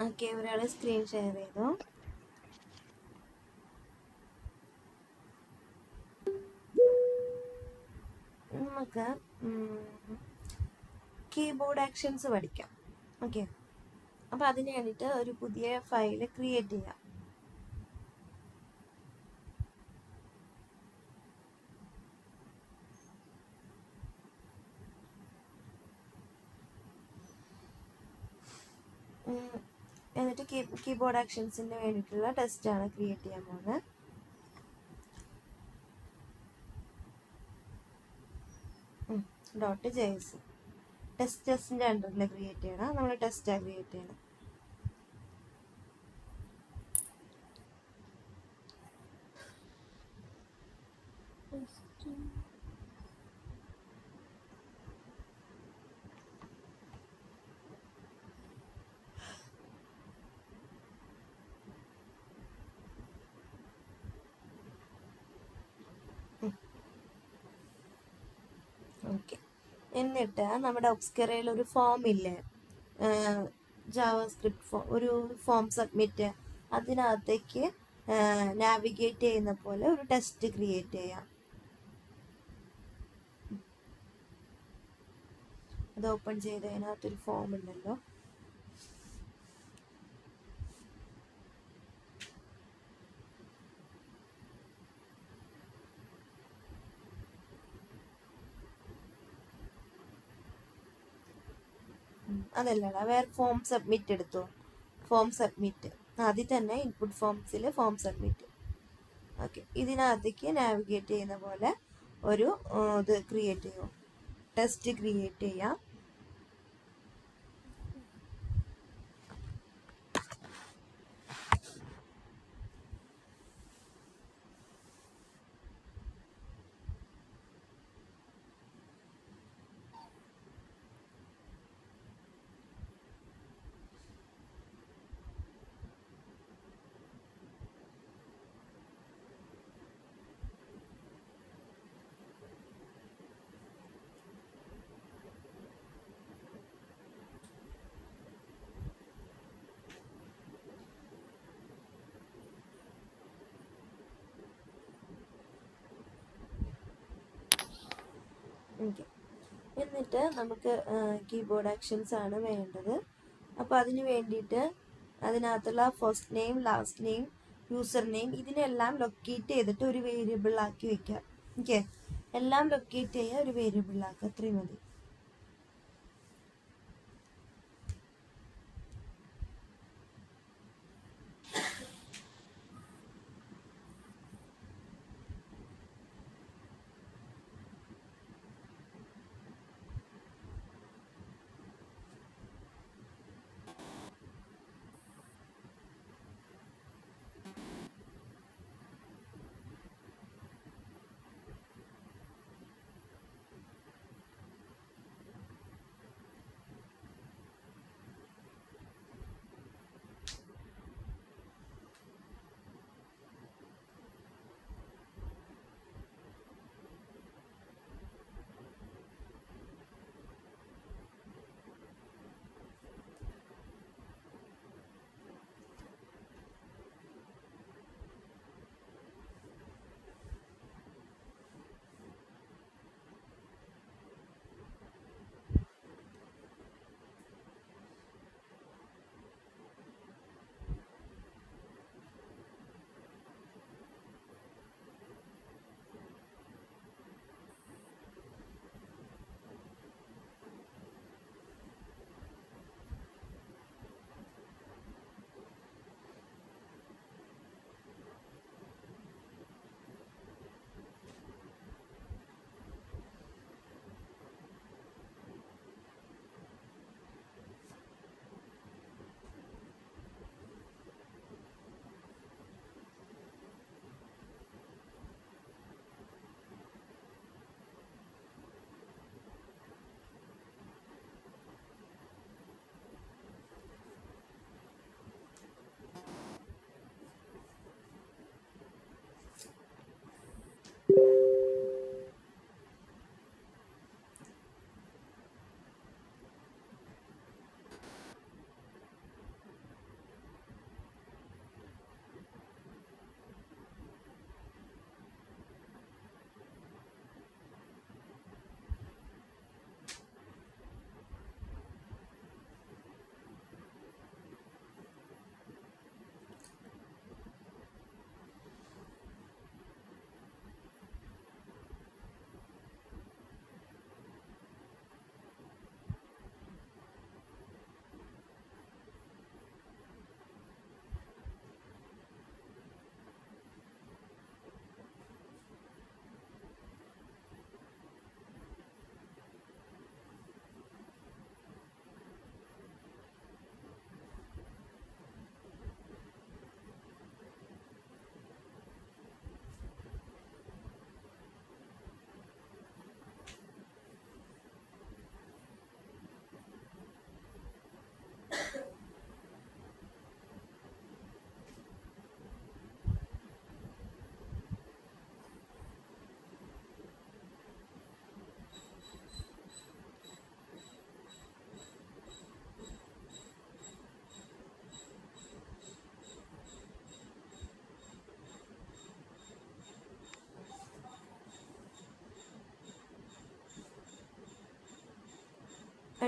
Okay, ഒരാൾ screen share ചെയ്തു. നമുക്ക് കീബോർഡ് ആക്ഷൻസ് പഠിക്കാം. ഓക്കെ, അപ്പോൾ അതിന് വേണ്ടിയിട്ട് ഒരു പുതിയ ഫയൽ ക്രിയേറ്റ് ചെയ്യാം. എന്നിട്ട് കീബോർഡ് ആക്ഷൻസിന് വേണ്ടിയിട്ടുള്ള ടെസ്റ്റാണ് ക്രിയേറ്റ് ചെയ്യാൻ പോകുന്നത്. .js ടെസ്റ്റിൻ്റെ അണ്ടറിൽ ക്രിയേറ്റ് ചെയ്യണം. നമ്മൾ ടെസ്റ്റാണ് ക്രിയേറ്റ് ചെയ്യണം. ഓക്കെ, എന്നിട്ട് നമ്മുടെ ഒബ്സ്കെറയിൽ ഒരു ഫോം ഇല്ലേ, ജാവാസ്ക്രിപ്റ്റ് ഫോം, ഒരു ഫോം സബ്മിറ്റ്, അതിനകത്തേക്ക് നാവിഗേറ്റ് ചെയ്യുന്ന പോലെ ഒരു ടെസ്റ്റ് ക്രിയേറ്റ് ചെയ്യാം. അത് ഓപ്പൺ ചെയ്ത് അതിനകത്തൊരു ഫോം ഉണ്ടല്ലോ. അതല്ലടാ, വേറെ ഫോം സബ്മിറ്റ് എടുത്തോ. ഫോം സബ്മിറ്റ് അതിൽ തന്നെ ഇൻപുട്ട് ഫോംസിൽ ഫോം സബ്മിറ്റ്. ഓക്കെ, ഇതിനകത്തേക്ക് നാവിഗേറ്റ് ചെയ്യുന്ന പോലെ ഒരു ഇത് ക്രിയേറ്റ് ചെയ്യുമോ, ടെസ്റ്റ് ക്രിയേറ്റ് ചെയ്യാം. ഓക്കെ, എന്നിട്ട് നമുക്ക് കീബോർഡ് ആക്ഷൻസ് ആണ് വേണ്ടത്. അപ്പോൾ അതിന് വേണ്ടിയിട്ട് അതിനകത്തുള്ള first name, last name, user name, ഇതിനെല്ലാം ലൊക്കേറ്റ് ചെയ്തിട്ട് ഒരു വേരിയബിളാക്കി വെക്കുക. ഓക്കെ, എല്ലാം ലൊക്കേറ്റ് ചെയ്യുക, ഒരു വേരിയബിളാക്കുക, അത്രയും മതി.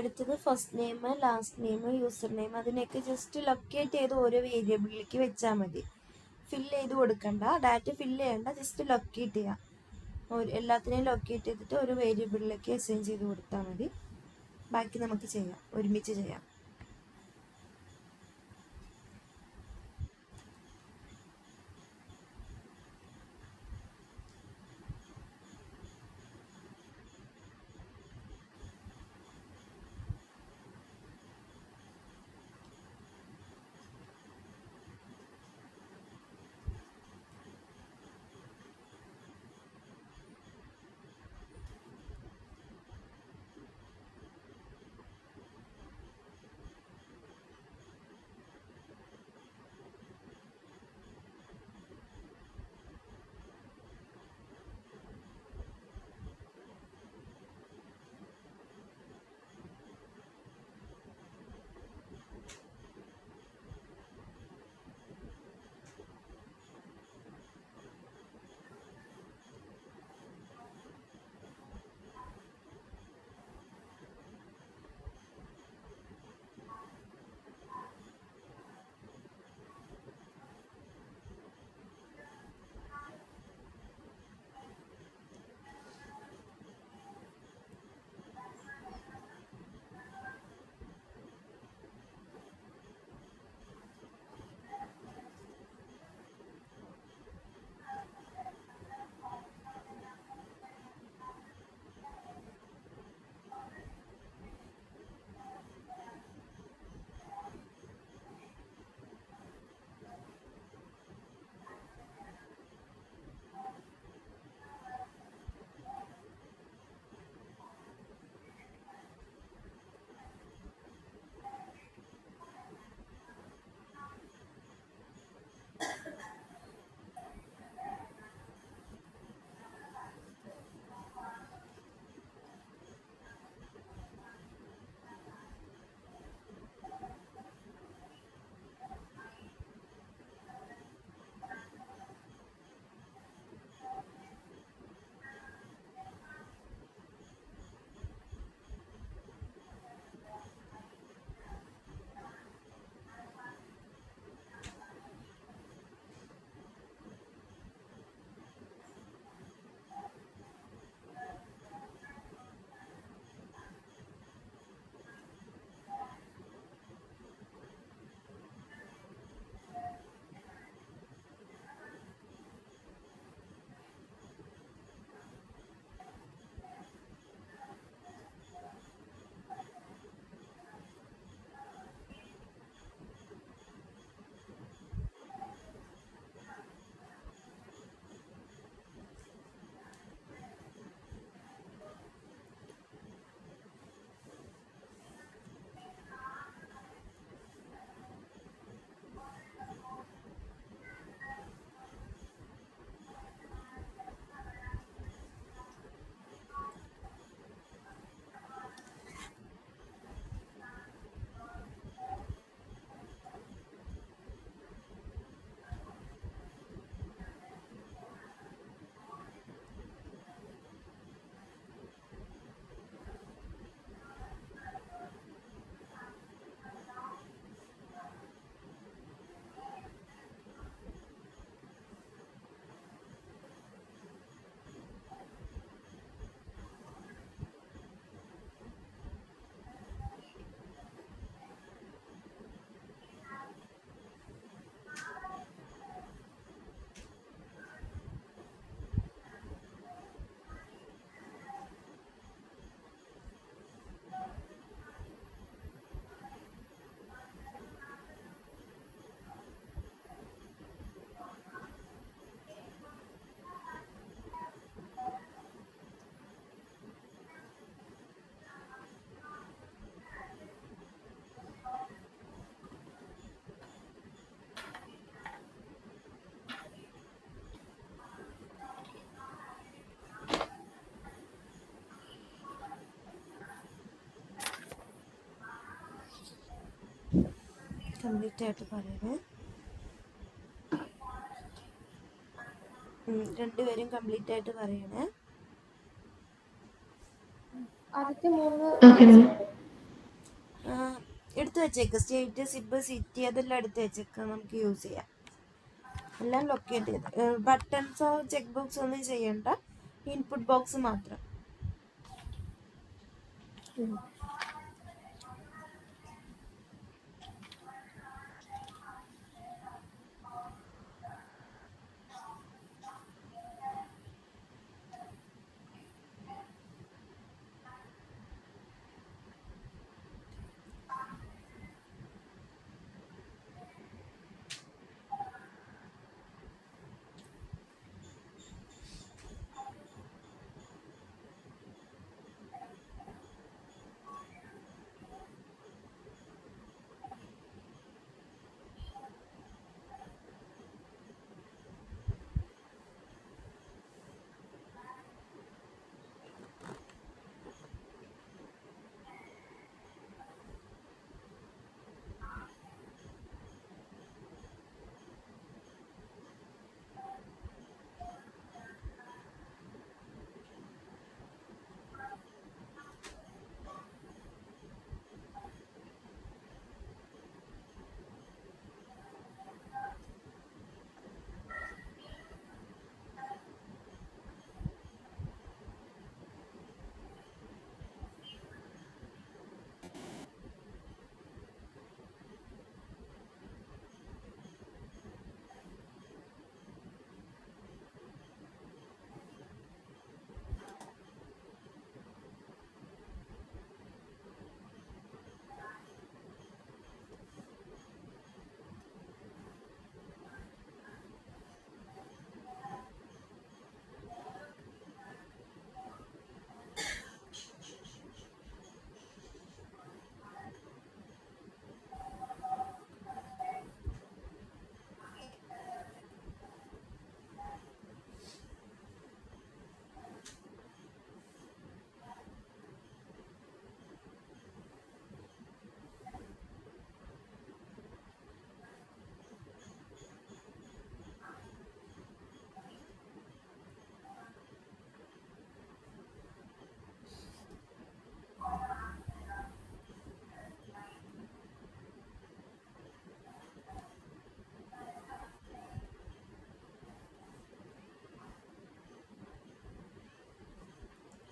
അടുത്തത് first name, last name, user name. അതിനൊക്കെ ജസ്റ്റ് ലൊക്കേറ്റ് ചെയ്ത് ഓരോ വേരിയബിളിലേക്ക് വെച്ചാൽ മതി. ഫില്ല് ചെയ്ത് കൊടുക്കണ്ട, ഡാറ്റ ഫില്ല് ചെയ്യണ്ട, ജസ്റ്റ് ലൊക്കേറ്റ് ചെയ്യാം. എല്ലാത്തിനെയും ലൊക്കേറ്റ് ചെയ്തിട്ട് ഒരു വേരിയബിളിലേക്ക് അസൈൻ ചെയ്ത് കൊടുത്താൽ മതി. ബാക്കി നമുക്ക് ചെയ്യാം, ഒരുമിച്ച് ചെയ്യാം. കംപ്ലീറ്റ് ആയിട്ട് പറയണേ. രണ്ടുപേരും കംപ്ലീറ്റ് ആയിട്ട് പറയണേ. ആദ്യത്തെ 3 വെച്ചേക്ക്, സ്റ്റേറ്റ്, സിബ്, സിറ്റി അതെല്ലാം എടുത്ത് വെച്ചേക്ക്, നമുക്ക് യൂസ് ചെയ്യാം. എല്ലാം ലൊക്കേറ്റ് ചെയ്ത്, ബട്ടൺസോ ചെക്ക് ബോക്സ് ഒന്നും ചെയ്യണ്ട, ഇൻപുട്ട് ബോക്സ് മാത്രം.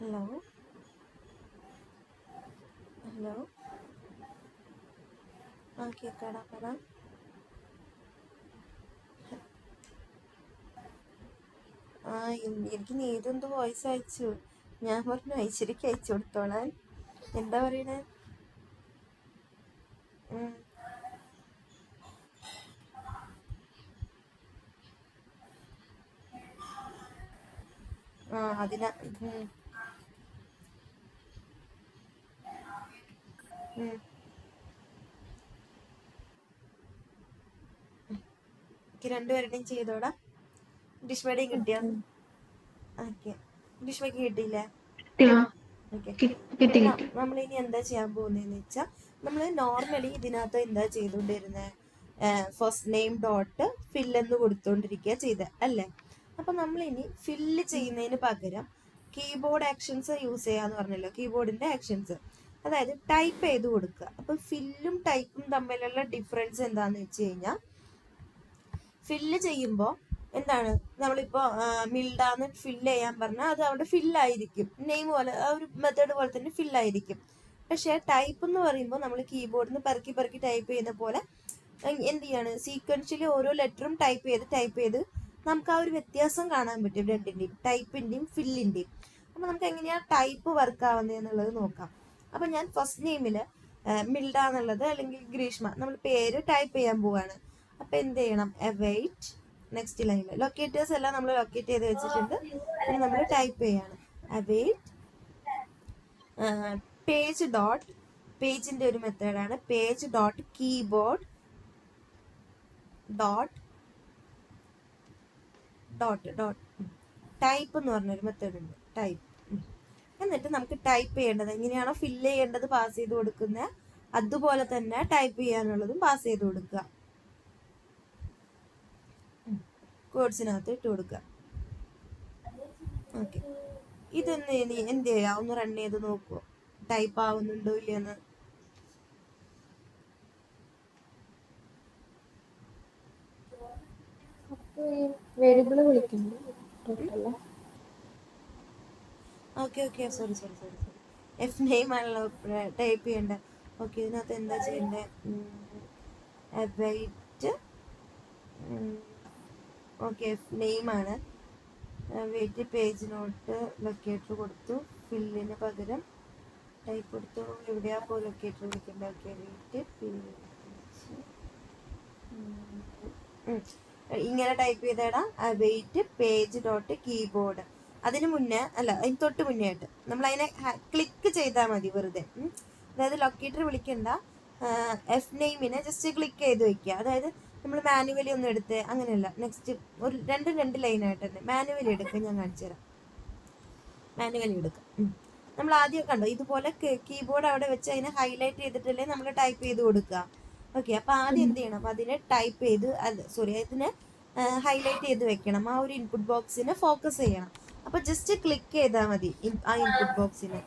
ഹലോ ഹലോ, ആ കേക്കാടാ, പറ. എനിക്ക് നീതെന്ത് വോയിസ് അയച്ചു, ഞാൻ പറഞ്ഞു ഐശ്വര്യക്ക് അയച്ചു കൊടുത്തോളാൻ. എന്താ പറയണേ? അതിനാ. രണ്ടുപേരുടെയും ചെയ്തോടാ. ഡിഷ്മയുടെയും കിട്ടിയോ? ഓക്കെ, ഡിഷ്മയ്ക്ക് കിട്ടിയില്ലേ? ഓക്കെ, നമ്മളിനി എന്താ ചെയ്യാൻ പോകുന്നതെന്ന് വെച്ചാൽ, നമ്മൾ നോർമലി ഇതിനകത്ത് എന്താ ചെയ്തുകൊണ്ടിരുന്നത്, ഫസ്റ്റ് നെയിം ഡോട്ട് ഫില്ലെന്ന് കൊടുത്തോണ്ടിരിക്കുക ചെയ്ത അല്ലേ. അപ്പൊ നമ്മളിനി ഫില്ല് ചെയ്യുന്നതിന് പകരം കീബോർഡ് ആക്ഷൻസ് യൂസ് ചെയ്യാന്ന് പറഞ്ഞല്ലോ, കീബോർഡിന്റെ ആക്ഷൻസ്, അതായത് ടൈപ്പ് ചെയ്ത് കൊടുക്കുക. അപ്പൊ ഫില്ലും ടൈപ്പും തമ്മിലുള്ള ഡിഫറൻസ് എന്താന്ന് വെച്ച് കഴിഞ്ഞാൽ, ഫില്ല് ചെയ്യുമ്പോൾ എന്താണ്, നമ്മളിപ്പോൾ മിൽഡാന്ന് ഫില്ല് ചെയ്യാൻ പറഞ്ഞാൽ അത് അവിടെ ഫില്ലായിരിക്കും, നെയിം പോലെ ആ ഒരു മെത്തേഡ് പോലെ തന്നെ ഫില്ലായിരിക്കും. പക്ഷേ ടൈപ്പ് എന്ന് പറയുമ്പോൾ നമ്മൾ കീബോർഡിൽ നിന്ന് പെറുക്കി പെറുക്കി ടൈപ്പ് ചെയ്യുന്ന പോലെ എന്ത് ചെയ്യാണ്, സീക്വൻഷ്യലി ഓരോ ലെറ്ററും ടൈപ്പ് ചെയ്ത് നമുക്ക് ആ ഒരു വ്യത്യാസം കാണാൻ പറ്റും രണ്ടിൻ്റെയും, ടൈപ്പിൻ്റെയും ഫില്ലിൻ്റെയും. അപ്പോൾ നമുക്ക് എങ്ങനെയാണ് ടൈപ്പ് വർക്ക് ആവുന്നതെന്നുള്ളത് നോക്കാം. അപ്പോൾ ഞാൻ ഫസ്റ്റ് നെയിമിൽ മിൽഡ എന്നുള്ളത് അല്ലെങ്കിൽ ഗ്രീഷ്മ നമ്മൾ പേര് ടൈപ്പ് ചെയ്യാൻ പോവാണ്. അപ്പോൾ എന്ത് ചെയ്യണം, അവൈറ്റ്, നെക്സ്റ്റ് ലൈനിൽ ലൊക്കേറ്റേഴ്സ് എല്ലാം നമ്മൾ ലൊക്കേറ്റ് ചെയ്ത് വെച്ചിട്ടുണ്ട്. ഇനി നമ്മൾ ടൈപ്പ് ചെയ്യാണ്, അവൈറ്റ് പേജ് ഡോട്ട്, പേജിൻ്റെ ഒരു മെത്തേഡാണ് page dot keyboard dot dot dot type എന്ന് പറഞ്ഞൊരു മെത്തേഡ് ഉണ്ട്, ടൈപ്പ്. എന്നിട്ട് നമുക്ക് ടൈപ്പ് ചെയ്യേണ്ടത് എങ്ങനെയാണോ ഫില്ല് ചെയ്യേണ്ടത് പാസ് ചെയ്ത് കൊടുക്കുന്നത്, അതുപോലെ തന്നെ ടൈപ്പ് ചെയ്യാനുള്ളതും പാസ് ചെയ്ത് കൊടുക്കുക, കോഡ്സിനകത്ത് ഇട്ട് കൊടുക്കുക. ഓക്കെ, ഇതൊന്ന് ഇനി എന്ത് ചെയ്യാം, ഒന്ന് റൺ ചെയ്ത് നോക്കുമോ ടൈപ്പ് ആവുന്നുണ്ടോ ഇല്ലയെന്ന്. വേരിയബിൾ വിളിക്കുന്നുണ്ട് total. Okay sorry F name ആണല്ലോ ടൈപ്പ് ചെയ്യേണ്ട. ഓക്കെ, ഇതിനകത്ത് എന്താ ചെയ്യേണ്ടത്? വെയിറ്റ്. ഓക്കെ, എഫ് നെയിം ആണ്. വെയിറ്റ് പേജ് നോട്ട് ലൊക്കേറ്റർ കൊടുത്തു. ഫില്ലിന് പകരം ടൈപ്പ് കൊടുത്തു. എവിടെയാ ഇപ്പോൾ ലൊക്കേറ്റർ വിളിക്കേണ്ടത്? ഓക്കെ, വെയിറ്റ് പേജ് ഇങ്ങനെ ടൈപ്പ് ചെയ്തേടാ. Wait page dot keyboard. അതിന് മുന്നേ അല്ല, അതിന് തൊട്ട് മുന്നേ ആയിട്ട് നമ്മൾ അതിനെ ക്ലിക്ക് ചെയ്താൽ മതി വെറുതെ. അതായത് ലൊക്കേറ്റർ വിളിക്കണ്ട, എഫ് നെയിമിനെ ജസ്റ്റ് ക്ലിക്ക് ചെയ്ത് വെക്കുക. അതായത് നമ്മൾ മാനുവലി ഒന്നും എടുത്ത് അങ്ങനെയല്ല. നെക്സ്റ്റ് ഒരു രണ്ട് ലൈനായിട്ട് തന്നെ മാനുവലി എടുക്കുക. ഞാൻ കാണിച്ചു തരാം. മാനുവലി എടുക്കുക. നമ്മൾ ആദ്യം കണ്ടോ ഇതുപോലെ കീബോർഡ് അവിടെ വെച്ച് അതിനെ ഹൈലൈറ്റ് ചെയ്തിട്ടല്ലേ നമ്മൾ ടൈപ്പ് ചെയ്ത് കൊടുക്കുക. ഓക്കെ, അപ്പോൾ ആദ്യം എന്ത് ചെയ്യണം? അതിനെ ടൈപ്പ് ചെയ്ത് അതിനെ ഹൈലൈറ്റ് ചെയ്ത് വെക്കണം. ആ ഒരു ഇൻപുട്ട് ബോക്സിനെ ഫോക്കസ് ചെയ്യണം. അപ്പോൾ ജസ്റ്റ് ക്ലിക്ക് ചെയ്താൽ മതി ആ ഇൻപുട്ട് ബോക്സിനെ.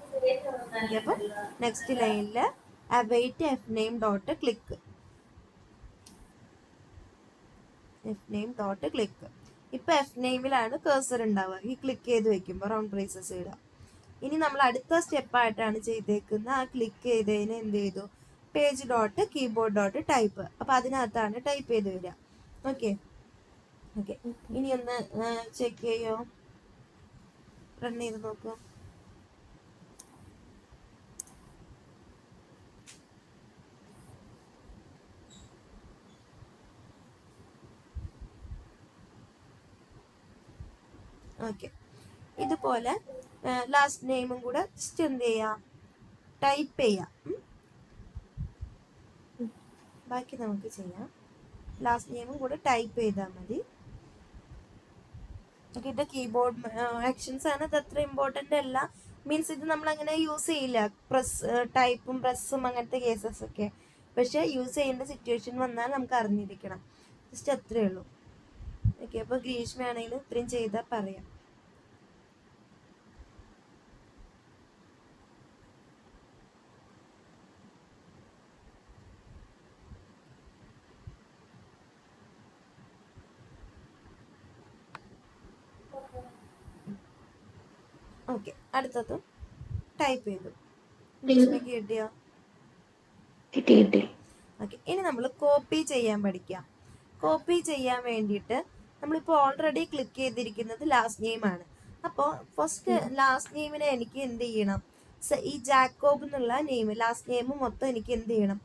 ഓക്കെ, അപ്പോൾ നെക്സ്റ്റ് ലൈനിൽ await F name dot click. F name dot click. ഇപ്പം എഫ് നെയിമിലാണ് കേഴ്സർ ഉണ്ടാവുക. ഈ ക്ലിക്ക് ചെയ്ത് വെക്കുമ്പോൾ റൗണ്ട് ബ്രേസസ് ഇടുക. ഇനി നമ്മൾ അടുത്ത സ്റ്റെപ്പായിട്ടാണ് ചെയ്തേക്കുന്ന. ആ ക്ലിക്ക് ചെയ്തതിന് എന്ത് ചെയ്തു? Page dot keyboard dot type. അപ്പം അതിനകത്താണ് ടൈപ്പ് ചെയ്ത് വരിക. ഓക്കെ, ഇനി ഒന്ന് ചെക്ക് ചെയ്യോ? റൺ ചെയ്ത് നോക്കുക. ഓക്കെ, ഇതുപോലെ ലാസ്റ്റ് നെയിമും കൂടെ ജസ്റ്റ് എന്ത് ചെയ്യാം? ടൈപ്പ് ചെയ്യാം. ബാക്കി നമുക്ക് ചെയ്യാം. ലാസ്റ്റ് നെയിമും കൂടെ ടൈപ്പ് ചെയ്താൽ മതി. ഓക്കെ, ഇത് കീബോർഡ് ആക്ഷൻസ് ആണ്. ഇത് അത്ര ഇമ്പോർട്ടൻ്റ് അല്ല. മീൻസ് ഇത് നമ്മൾ അങ്ങനെ യൂസ് ചെയ്യില്ല. ടൈപ്പും പ്രസ്സും അങ്ങനത്തെ കേസസ് ഒക്കെ. പക്ഷെ യൂസ് ചെയ്യേണ്ട സിറ്റുവേഷൻ വന്നാൽ നമുക്ക് അറിഞ്ഞിരിക്കണം. ജസ്റ്റ് അത്രേ ഉള്ളൂ. ഓക്കെ, അപ്പോൾ ഗ്രീഷ്മയാണെങ്കിലും ഇത്രയും ചെയ്താൽ പറയാം. ഓക്കെ, അടുത്തതും ടൈപ്പ് ചെയ്തു. ഗ്രീഷ്മയ്ക്ക് കിട്ടിയോ? കിട്ടി. ഓക്കെ, ഇനി നമ്മൾ കോപ്പി ചെയ്യാൻ പഠിക്കാം. കോപ്പി ചെയ്യാൻ വേണ്ടിയിട്ട് നമ്മളിപ്പോൾ ഓൾറെഡി ക്ലിക്ക് ചെയ്തിരിക്കുന്നത് ലാസ്റ്റ് നെയിം ആണ്. അപ്പോൾ ഫസ്റ്റ് ലാസ്റ്റ് നെയിമിനെ എനിക്ക് എന്ത് ചെയ്യണം? ഈ ജാക്കോബ് എന്നുള്ള നെയിം ലാസ്റ്റ് നെയിം മൊത്തം എനിക്ക് എന്ത് ചെയ്യണം?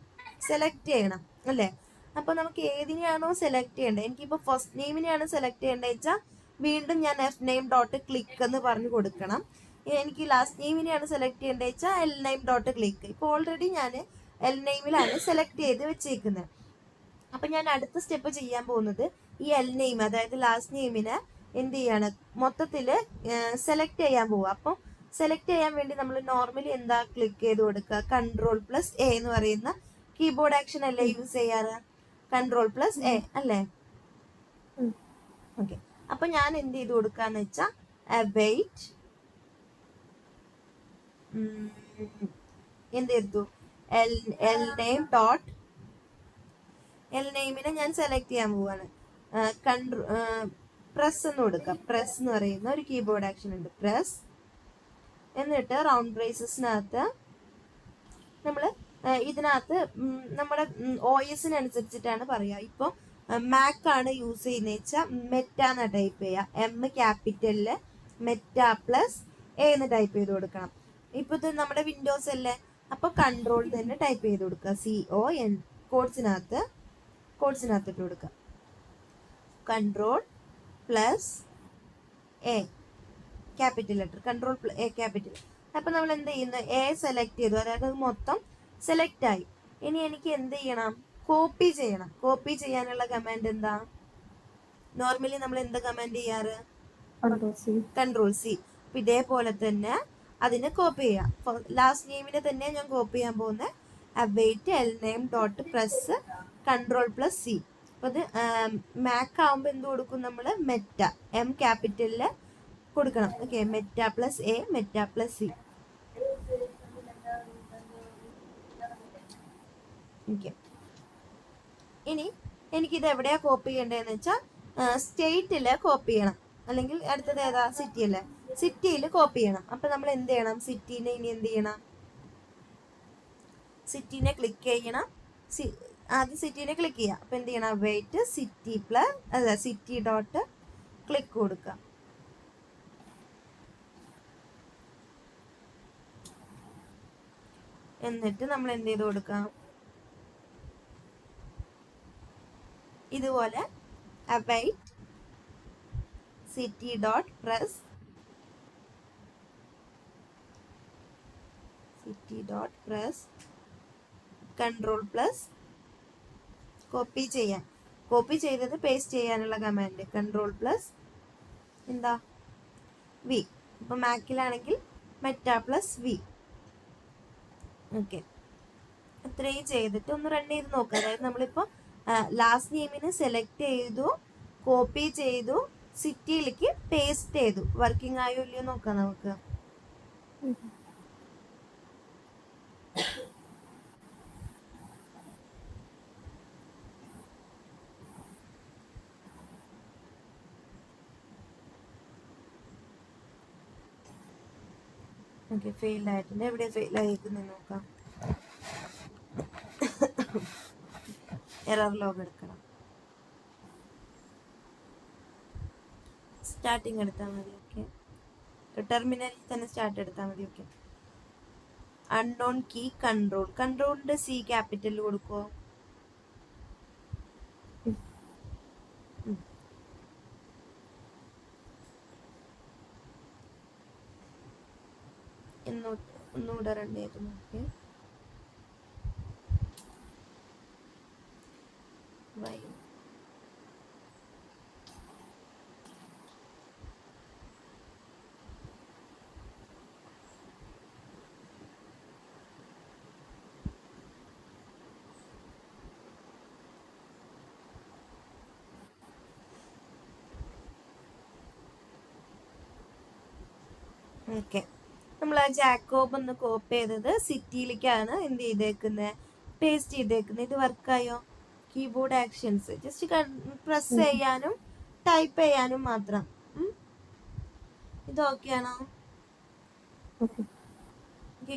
സെലക്ട് ചെയ്യണം അല്ലേ? അപ്പോൾ നമുക്ക് ഏതിനെയാണോ സെലക്ട് ചെയ്യേണ്ടത്? എനിക്കിപ്പോൾ ഫസ്റ്റ് നെയിമിനെയാണ് സെലക്ട് ചെയ്യേണ്ടത് വെച്ചാൽ വീണ്ടും ഞാൻ എഫ് നെയിം ഡോട്ട് ക്ലിക്ക് എന്ന് പറഞ്ഞു കൊടുക്കണം. എനിക്ക് ലാസ്റ്റ് നെയിമിനെയാണ് സെലക്ട് ചെയ്യേണ്ടത് വെച്ചാൽ എൽ നെയിം ഡോട്ട് ക്ലിക്ക്. ഇപ്പോൾ ഓൾറെഡി ഞാൻ എൽ നെയിമിലാണ് സെലക്ട് ചെയ്ത് വെച്ചേക്കുന്നത്. അപ്പം ഞാൻ അടുത്ത സ്റ്റെപ്പ് ചെയ്യാൻ പോകുന്നത് ഈ എൽ നെയിം, അതായത് ലാസ്റ്റ് നെയിമിനെ എന്ത് ചെയ്യാണ്? മൊത്തത്തിൽ സെലക്ട് ചെയ്യാൻ പോവുക. അപ്പം സെലക്ട് ചെയ്യാൻ വേണ്ടി നമ്മൾ നോർമലി എന്താ ക്ലിക്ക് ചെയ്ത് കൊടുക്കുക? Ctrl+A എന്ന് പറയുന്ന കീബോർഡ് ആക്ഷൻ അല്ലേ യൂസ് ചെയ്യാറ്? Ctrl+A അല്ലേ? ഓക്കെ, അപ്പൊ ഞാൻ എന്ത് ചെയ്ത് കൊടുക്കാന്ന് വെച്ചാൽ അവൈറ്റ് എന്ത് ചെയ്തു? എൽ നെയിം ഡോട്ട് എൽ നെയിമിനെ ഞാൻ സെലക്ട് ചെയ്യാൻ പോവാണ്. പ്രസ് എന്ന് കൊടുക്കാം. പ്രസ് എന്ന് പറയുന്ന ഒരു കീബോർഡ് ആക്ഷൻ ഉണ്ട്. പ്രസ് എന്നിട്ട് റൗണ്ട് ബ്രേസസിനകത്ത് നമ്മൾ ഇതിനകത്ത് നമ്മുടെ OS-അനുസരിച്ചിട്ടാണ് പറയുക. ഇപ്പോൾ മാക് ആണ് യൂസ് ചെയ്യുന്നത് വെച്ചാൽ മെറ്റ എന്ന് ടൈപ്പ് ചെയ്യുക. M ക്യാപിറ്റലില് META+A എന്ന് ടൈപ്പ് ചെയ്ത് കൊടുക്കണം. ഇപ്പോൾ ഇത് നമ്മുടെ വിൻഡോസ് അല്ലേ? അപ്പോൾ കൺട്രോൾ തന്നെ ടൈപ്പ് ചെയ്ത് കൊടുക്കുക. CON കോഡ്സിനകത്ത് ഇട്ട് കൊടുക്കുക. Ctrl+A capital letter. Ctrl+A capital. അപ്പം നമ്മൾ എന്ത് ചെയ്യുന്നു? A സെലക്ട് ചെയ്തു, അതായത് അത് മൊത്തം സെലക്ട് ആയി. ഇനി എനിക്ക് എന്ത് ചെയ്യണം? കോപ്പി ചെയ്യണം. കോപ്പി ചെയ്യാനുള്ള കമാൻഡ് എന്താ? നോർമലി നമ്മൾ എന്താ കമാൻഡ് ചെയ്യാറ്? Ctrl+C. അപ്പം ഇതേപോലെ തന്നെ അതിനെ കോപ്പി ചെയ്യാം. ലാസ്റ്റ് നെയിമിനെ തന്നെ ഞാൻ കോപ്പി ചെയ്യാൻ പോകുന്നത്. Await L name dot press Ctrl+C. അപ്പം അത് മാക് ആകുമ്പോൾ എന്ത് കൊടുക്കും? നമ്മൾ മെറ്റ M ക്യാപിറ്റലിൽ കൊടുക്കണം. Okay, META+A META+C. ഓക്കെ, ഇനി എനിക്കിത് എവിടെയാണ് കോപ്പി ചെയ്യേണ്ടതെന്ന് വെച്ചാൽ സ്റ്റേറ്റിൽ കോപ്പി ചെയ്യണം, അല്ലെങ്കിൽ അടുത്തത് ഏതാ സിറ്റിയല്ലേ, സിറ്റിയിൽ കോപ്പി ചെയ്യണം. അപ്പം നമ്മൾ എന്ത് ചെയ്യണം, സിറ്റീനെ ഇനി എന്ത് ചെയ്യണം, സിറ്റീനെ ക്ലിക്ക് ചെയ്യണം. ആദ്യം സിറ്റീനെ ക്ലിക്ക് ചെയ്യാം. അപ്പം എന്ത് ചെയ്യണം, വെയിറ്റ് സിറ്റി പ്ലസ് അല്ല സിറ്റി ഡോട്ട് ക്ലിക്ക് കൊടുക്കുക. എന്നിട്ട് നമ്മൾ എന്ത് ചെയ്ത് കൊടുക്കാം, ഇതുപോലെ await city dot press control plus copy ചെയ്യാൻ, കോപ്പി ചെയ്തത് പേസ്റ്റ് ചെയ്യാനുള്ള കമാൻഡ് കൺട്രോൾ പ്ലസ് എന്താ വി. ഇപ്പം മാക്കിലാണെങ്കിൽ മെറ്റ പ്ലസ് വി. ഓക്കെ, അത്രയും ചെയ്തിട്ട് ഒന്ന് റൺ ചെയ്ത് നോക്കുക. അതായത് നമ്മളിപ്പോൾ ലാസ്റ്റ് നെയിമിന് സെലക്ട് ചെയ്തു, കോപ്പി ചെയ്തു, സിറ്റിയിലേക്ക് പേസ്റ്റ് ചെയ്തു. വർക്കിംഗ് ആയോ ഇല്ലയോ നോക്കാം നമുക്ക്. ഓക്കെ, ഫെയിൽ ആയിട്ടുണ്ട്. എവിടെ ഫെയിൽ ആയിരിക്കുന്നു നോക്കാം. എറർ ലോഗ് എടുക്കണം. സ്റ്റാർട്ടിങ് എടുത്താൽ മതി. ഓക്കെ, ടെർമിനലിൽ തന്നെ സ്റ്റാർട്ട് എടുത്താൽ മതി. ഓക്കെ, അൺനോൺ കീ കൺട്രോൾ, കൺട്രോളിന്റെ സി ക്യാപിറ്റൽ കൊടുക്കുമോ? ഒന്നുകൂടെ റൺ ചെയ്ത് നോക്കി. ഓക്കെ, നമ്മൾ ആ ജാക്കോബ് ഒന്ന് കോപ്പി ചെയ്തത് സിറ്റിയിലേക്കാണ് എന്ത് ചെയ്തേക്കുന്നത്, പേസ്റ്റ് ചെയ്തേക്കുന്നത്. ഇത് വർക്കായോ? കീബോർഡ് ആക്ഷൻസ് ജസ്റ്റ് പ്രസ് ചെയ്യാനും ടൈപ്പ് ചെയ്യാനും മാത്രം. ഇത് ഓക്കെ ആണോ?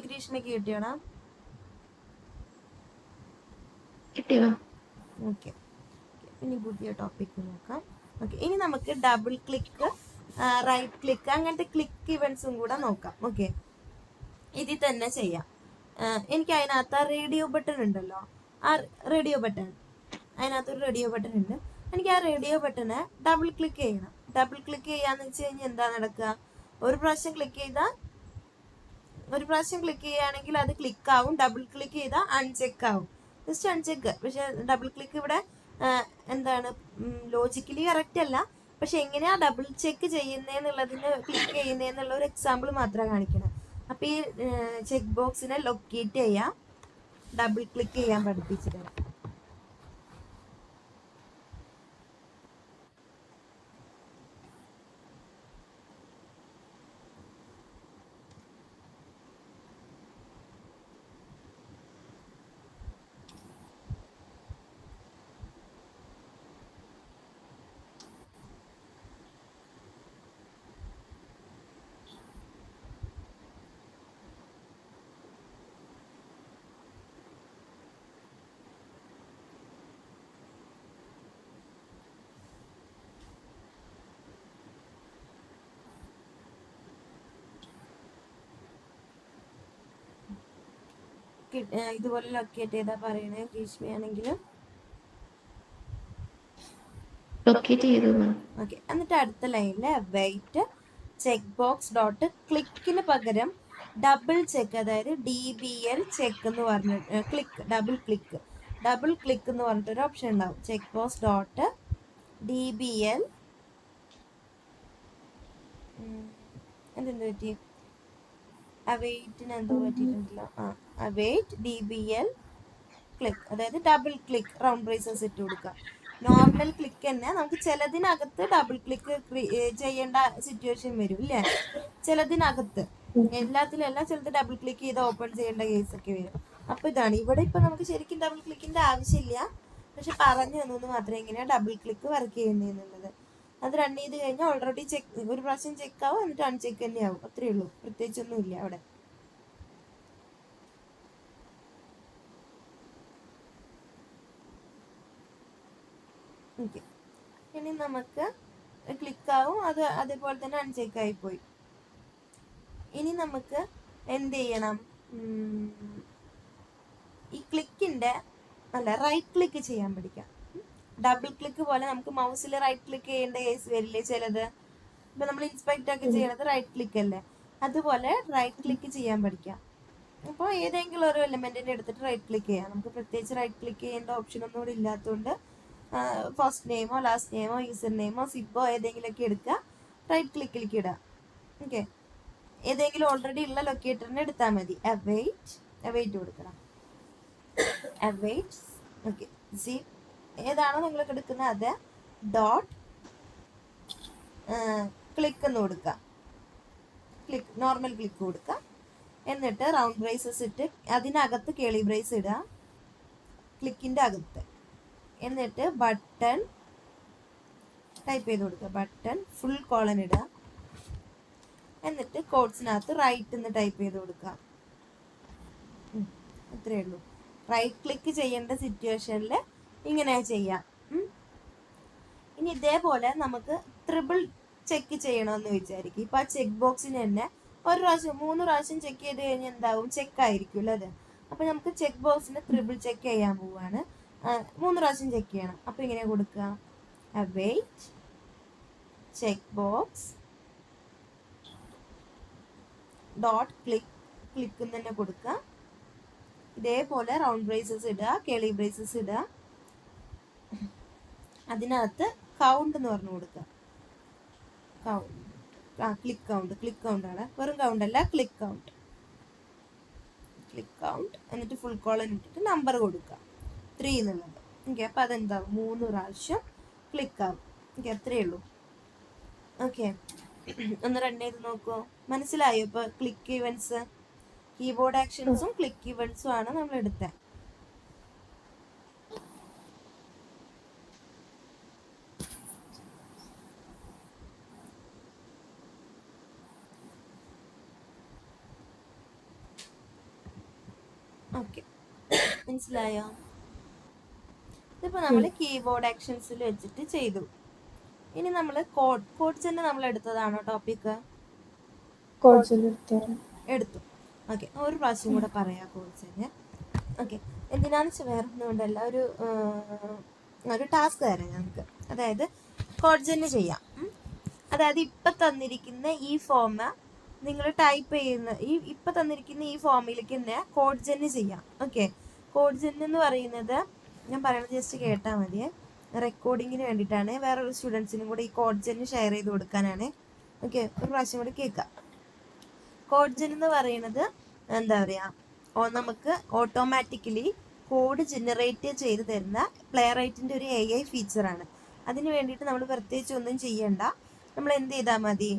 കൃഷ്ണയ്ക്ക് കിട്ടിയോടാ? ഓക്കെ, ഇനി പുതിയ ടോപ്പിക് നോക്കാം. ഓക്കെ, ഇനി നമുക്ക് ഡബിൾ ക്ലിക്ക്, റൈറ്റ് ക്ലിക്ക്, അങ്ങനത്തെ ക്ലിക്ക് ഇവന്റ്സും കൂടെ നോക്കാം. ഓക്കെ, ഇതിൽ തന്നെ ചെയ്യാം. എനിക്ക് അതിനകത്ത് ആ റേഡിയോ ബട്ടൺ ഉണ്ടല്ലോ, ആ റേഡിയോ ബട്ടൺ, അതിനകത്തൊരു റേഡിയോ ബട്ടൺ ഉണ്ട്. എനിക്ക് ആ റേഡിയോ ബട്ടനെ ഡബിൾ ക്ലിക്ക് ചെയ്യണം. ഡബിൾ ക്ലിക്ക് ചെയ്യാന്ന് വെച്ച് കഴിഞ്ഞാൽ എന്താ നടക്കുക, ഒരു പ്രാവശ്യം ക്ലിക്ക് ചെയ്യുകയാണെങ്കിൽ അത് ക്ലിക്ക് ആവും. ഡബിൾ ക്ലിക്ക് ചെയ്താൽ അൺചെക്ക് ആവും. Just uncheck. പക്ഷെ ഡബിൾ ക്ലിക്ക് ഇവിടെ എന്താണ് ലോജിക്കലി കറക്റ്റ് അല്ല. പക്ഷെ എങ്ങനെയാ ഡബിൾ ചെക്ക് ചെയ്യുന്നതെന്നുള്ളതിന് ക്ലിക്ക് ചെയ്യുന്നതെന്നുള്ള ഒരു എക്സാമ്പിൾ മാത്രം കാണിക്കണം. അപ്പം ഈ ചെക്ക് ബോക്സിനെ ലൊക്കേറ്റ് ചെയ്യാം, ഡബിൾ ക്ലിക്ക് ചെയ്യാൻ പഠിപ്പിച്ചിട്ട്. ഇതുപോലെ ലൊക്കേറ്റ് ചെയ്താ പറയണേ ഗ്രീഷ്മയാണെങ്കിലും. ഓക്കെ, എന്നിട്ട് അടുത്ത ലൈനില് വെയിറ്റ് ചെക്ക് ബോക്സ് ഡോട്ട് ക്ലിക്കിന് പകരം ഡബിൾ ചെക്ക്, അതായത് DBL ചെക്ക് എന്ന് പറഞ്ഞിട്ട് ക്ലിക്ക് ഡബിൾ ക്ലിക്ക് എന്ന് പറഞ്ഞിട്ടൊരു ഓപ്ഷൻ ഉണ്ടാവും. ചെക്ക് ബോക്സ് ഡോട്ട് DBL എന്തെന്ത് പറ്റി, അവെയിറ്റിന് എന്തോ പറ്റിയിട്ടുണ്ടല്ലോ. അവെയിറ്റ് DBL ക്ലിക്ക്, അതായത് ഡബിൾ ക്ലിക്ക് റൗണ്ട് ബ്രേസസ് ഇട്ട് കൊടുക്കുക. നോർമൽ ക്ലിക്ക് തന്നെ നമുക്ക് ചിലതിനകത്ത് ഡബിൾ ക്ലിക്ക് ചെയ്യേണ്ട സിറ്റുവേഷൻ വരും ഇല്ലേ, ചിലതിനകത്ത്, എല്ലാത്തിലും അല്ല, ചിലത് ഡബിൾ ക്ലിക്ക് ചെയ്ത് ഓപ്പൺ ചെയ്യേണ്ട കേസ് ഒക്കെ വരും. അപ്പൊ ഇതാണ് ഇവിടെ. ഇപ്പൊ നമുക്ക് ശരിക്കും ഡബിൾ ക്ലിക്കിന്റെ ആവശ്യമില്ല, പക്ഷെ പറഞ്ഞു തന്നു മാത്രമേ എങ്ങനെയാണ് ഡബിൾ ക്ലിക്ക് വർക്ക് ചെയ്യുന്നതെന്നുള്ളത്. അത് റൺ ചെയ്ത് കഴിഞ്ഞാൽ ഓൾറെഡി ഒരു പ്രാവശ്യം ചെക്ക് ആവും, എന്നിട്ട് അൺചെക്ക് തന്നെ ആവും. അത്രയേ ഉള്ളൂ, പ്രത്യേകിച്ചൊന്നും ഇല്ല അവിടെ. ഓക്കെ, ഇനി നമുക്ക് ക്ലിക്കാവും, അത് അതേപോലെ തന്നെ അൺചെക്ക് ആയി പോയി. ഇനി നമുക്ക് എന്ത് ചെയ്യണം, ഈ ക്ലിക്കിന്റെ റൈറ്റ് ക്ലിക്ക് ചെയ്യാൻ പഠിക്കാം. ഡബിൾ ക്ലിക്ക് പോലെ നമുക്ക് മൗസിൽ റൈറ്റ് ക്ലിക്ക് ചെയ്യേണ്ട കേസ് വരില്ലേ ചിലത്. ഇപ്പൊ നമ്മൾ ഇൻസ്പെക്ട് ഒക്കെ ചെയ്യണത് റൈറ്റ് ക്ലിക്ക് അല്ലേ, അതുപോലെ റൈറ്റ് ക്ലിക്ക് ചെയ്യാൻ പഠിക്കാം. അപ്പോൾ ഏതെങ്കിലും ഒരു എലിമെന്റിനെ എടുത്തിട്ട് റൈറ്റ് ക്ലിക്ക് ചെയ്യാം. നമുക്ക് പ്രത്യേകിച്ച് റൈറ്റ് ക്ലിക്ക് ചെയ്യേണ്ട ഓപ്ഷൻ ഒന്നും കൂടി ഇല്ലാത്തതുകൊണ്ട് ഫസ്റ്റ് നെയിമോ ലാസ്റ്റ് നെയിമോ യൂസർ നെയിമോ സിബോ ഏതെങ്കിലുമൊക്കെ എടുക്കുക, റൈറ്റ് ക്ലിക്കിലേക്ക് ഇടുക. ഓക്കെ, ഏതെങ്കിലും ഓൾറെഡി ഉള്ള ലൊക്കേറ്ററിനെ എടുത്താൽ മതി. അവൈറ്റ് കൊടുക്കണം. അവൈറ്റ്. ഓക്കെ, സി ഏതാണോ നിങ്ങൾ എടുക്കുന്നത് അത് ഡോട്ട് ക്ലിക്ക് എന്ന് കൊടുക്കുക. ക്ലിക്ക്, നോർമൽ ക്ലിക്ക് കൊടുക്കുക. എന്നിട്ട് റൗണ്ട് ബ്രേസസ് ഇട്ട് അതിനകത്ത് കേളി ബ്രേസ് ഇടുക, ക്ലിക്കിൻ്റെ അകത്ത്. എന്നിട്ട് ബട്ടൺ ടൈപ്പ് ചെയ്ത് കൊടുക്കുക. ബട്ടൺ ഫുൾ കോളൻ ഇടുക. എന്നിട്ട് കോഡ്സിനകത്ത് റൈറ്റ് എന്ന് ടൈപ്പ് ചെയ്ത് കൊടുക്കുക. അത്രയേ ഉള്ളൂ. റൈറ്റ് ക്ലിക്ക് ചെയ്യേണ്ട സിറ്റുവേഷനിൽ ഇങ്ങനെ ചെയ്യാം. ഇനി ഇതേപോലെ നമുക്ക് ട്രിപ്പിൾ ചെക്ക് ചെയ്യണമെന്ന് വിചാരിക്കും. ഇപ്പം ആ ചെക്ക് ബോക്സിന് തന്നെ ഒരു പ്രാവശ്യം 3 പ്രാവശ്യം ചെക്ക് ചെയ്ത് കഴിഞ്ഞാൽ എന്താവും, ചെക്ക് ആയിരിക്കുമല്ലോ അത്. അപ്പം നമുക്ക് ചെക്ക് ബോക്സിന് ട്രിപ്പിൾ ചെക്ക് ചെയ്യാൻ പോവാണ്. 3 പ്രാവശ്യം ചെക്ക് ചെയ്യണം. അപ്പം ഇങ്ങനെ കൊടുക്കുക, await check box dot click തന്നെ കൊടുക്കുക. ഇതേപോലെ റൗണ്ട് ബ്രേസസ് ഇടുക, കേളി ബ്രേസസ് ഇടുക. അതിനകത്ത് കൗണ്ട് എന്ന് പറഞ്ഞു കൊടുക്കുക. ക്ലിക്ക് കൗണ്ട് ആണ്, വെറും കൗണ്ട് അല്ല, ക്ലിക്ക് കൗണ്ട്. എന്നിട്ട് ഫുൾ കോളൻ ഇട്ടിട്ട് നമ്പർ കൊടുക്കുക 3 എന്നുള്ളത്. ഓക്കെ, അപ്പം അതെന്താവും, 3 പ്രാവശ്യം ക്ലിക്ക് ആവും. ഓക്കെ, അത്രയേ ഉള്ളൂ. ഓക്കെ, ഒന്ന് റൺ ചെയ്ത് നോക്കുമോ? മനസ്സിലായോ? ഇപ്പോൾ ക്ലിക്ക് ഇവൻറ്റ്സ്, കീബോർഡ് ആക്ഷൻസും ക്ലിക്ക് ഇവൻറ്റ്സും ആണ് നമ്മൾ എടുത്തത്. ഓക്കെ, മനസ്സിലായോ? ഇതിപ്പോൾ നമ്മൾ കീബോർഡ് ആക്ഷൻസിൽ വെച്ചിട്ട് ചെയ്തു. ഇനി നമ്മൾ കോഡ്സ് തന്നെ നമ്മൾ എടുത്തതാണോ ടോപ്പിക്ക്? എടുത്തു. ഓക്കെ, ഒരു പ്രാവശ്യം കൂടെ പറയാം കോഡ്സ് തന്നെ. ഓക്കെ, എന്തിനാണെന്ന് വെച്ചാൽ വേറെ ഒന്നും കൊണ്ടല്ല, ഒരു ടാസ്ക് തരാം നമുക്ക്. അതായത് കോഡ്സ് തന്നെ ചെയ്യാം. അതായത് ഇപ്പം തന്നിരിക്കുന്ന ഈ ഫോം നിങ്ങൾ ടൈപ്പ് ചെയ്യുന്ന ഇപ്പം തന്നിരിക്കുന്ന ഈ ഫോമിലേക്ക് തന്നെ കോഡ് ജെൻ ചെയ്യാം. ഓക്കെ, കോഡ് ജെൻ എന്ന് പറയുന്നത് ഞാൻ പറയുന്നത് ജസ്റ്റ് കേട്ടാൽ മതിയേ, റെക്കോർഡിങ്ങിന് വേണ്ടിയിട്ടാണ്. വേറൊരു സ്റ്റുഡൻസിനും കൂടെ ഈ കോഡ് ജെൻ ഷെയർ ചെയ്ത് കൊടുക്കാനാണ്. ഓക്കെ, ഒരു പ്രാവശ്യം കൂടെ കേൾക്കാം. കോഡ് ജെൻ എന്ന് പറയുന്നത് എന്താ പറയുക, നമുക്ക് ഓട്ടോമാറ്റിക്കലി കോഡ് ജനറേറ്റ് ചെയ്ത് തരുന്ന പ്ലേ റൈറ്റിൻ്റെ ഒരു AI ഫീച്ചറാണ്. അതിന് വേണ്ടിയിട്ട് നമ്മൾ പ്രത്യേകിച്ച് ഒന്നും ചെയ്യണ്ട. നമ്മൾ എന്ത് ചെയ്താൽ മതി,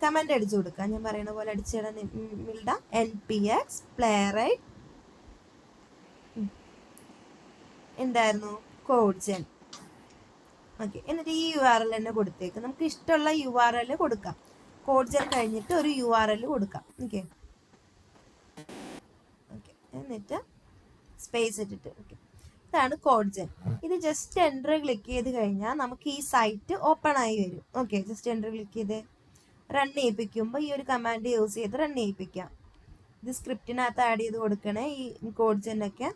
കമൻ്റ് അടിച്ചു കൊടുക്കുക. ഞാൻ പറയുന്ന പോലെ അടിച്ചിടാൻ മിൽഡ NPX playwright എന്തായിരുന്നു കോഡ് ജെൻ. ഓക്കെ, എന്നിട്ട് ഈ URL തന്നെ കൊടുത്തേക്ക്. നമുക്ക് ഇഷ്ടമുള്ള URL കൊടുക്കാം. കോഡ് ജെൻ കഴിഞ്ഞിട്ട് ഒരു URL കൊടുക്കാം. ഓക്കെ, എന്നിട്ട് സ്പേസ് ഇട്ടിട്ട്. ഓക്കെ, ഇതാണ് കോഡ് ജെൻ. ഇത് ജസ്റ്റ് എൻ്റർ ക്ലിക്ക് ചെയ്ത് കഴിഞ്ഞാൽ നമുക്ക് ഈ സൈറ്റ് ഓപ്പൺ ആയി വരും. ഓക്കെ, ജസ്റ്റ് എൻ്റർ ക്ലിക്ക് ചെയ്ത് റൺ ചെയ്യിപ്പിക്കുമ്പോൾ ഈ ഒരു കമാൻഡ് യൂസ് ചെയ്ത് റൺ ചെയ്യിപ്പിക്കാം. ഇത് സ്ക്രിപ്റ്റിനകത്ത് ആഡ് ചെയ്ത് കൊടുക്കണേ ഈ കോഡ് ജെന്നൊക്കെ.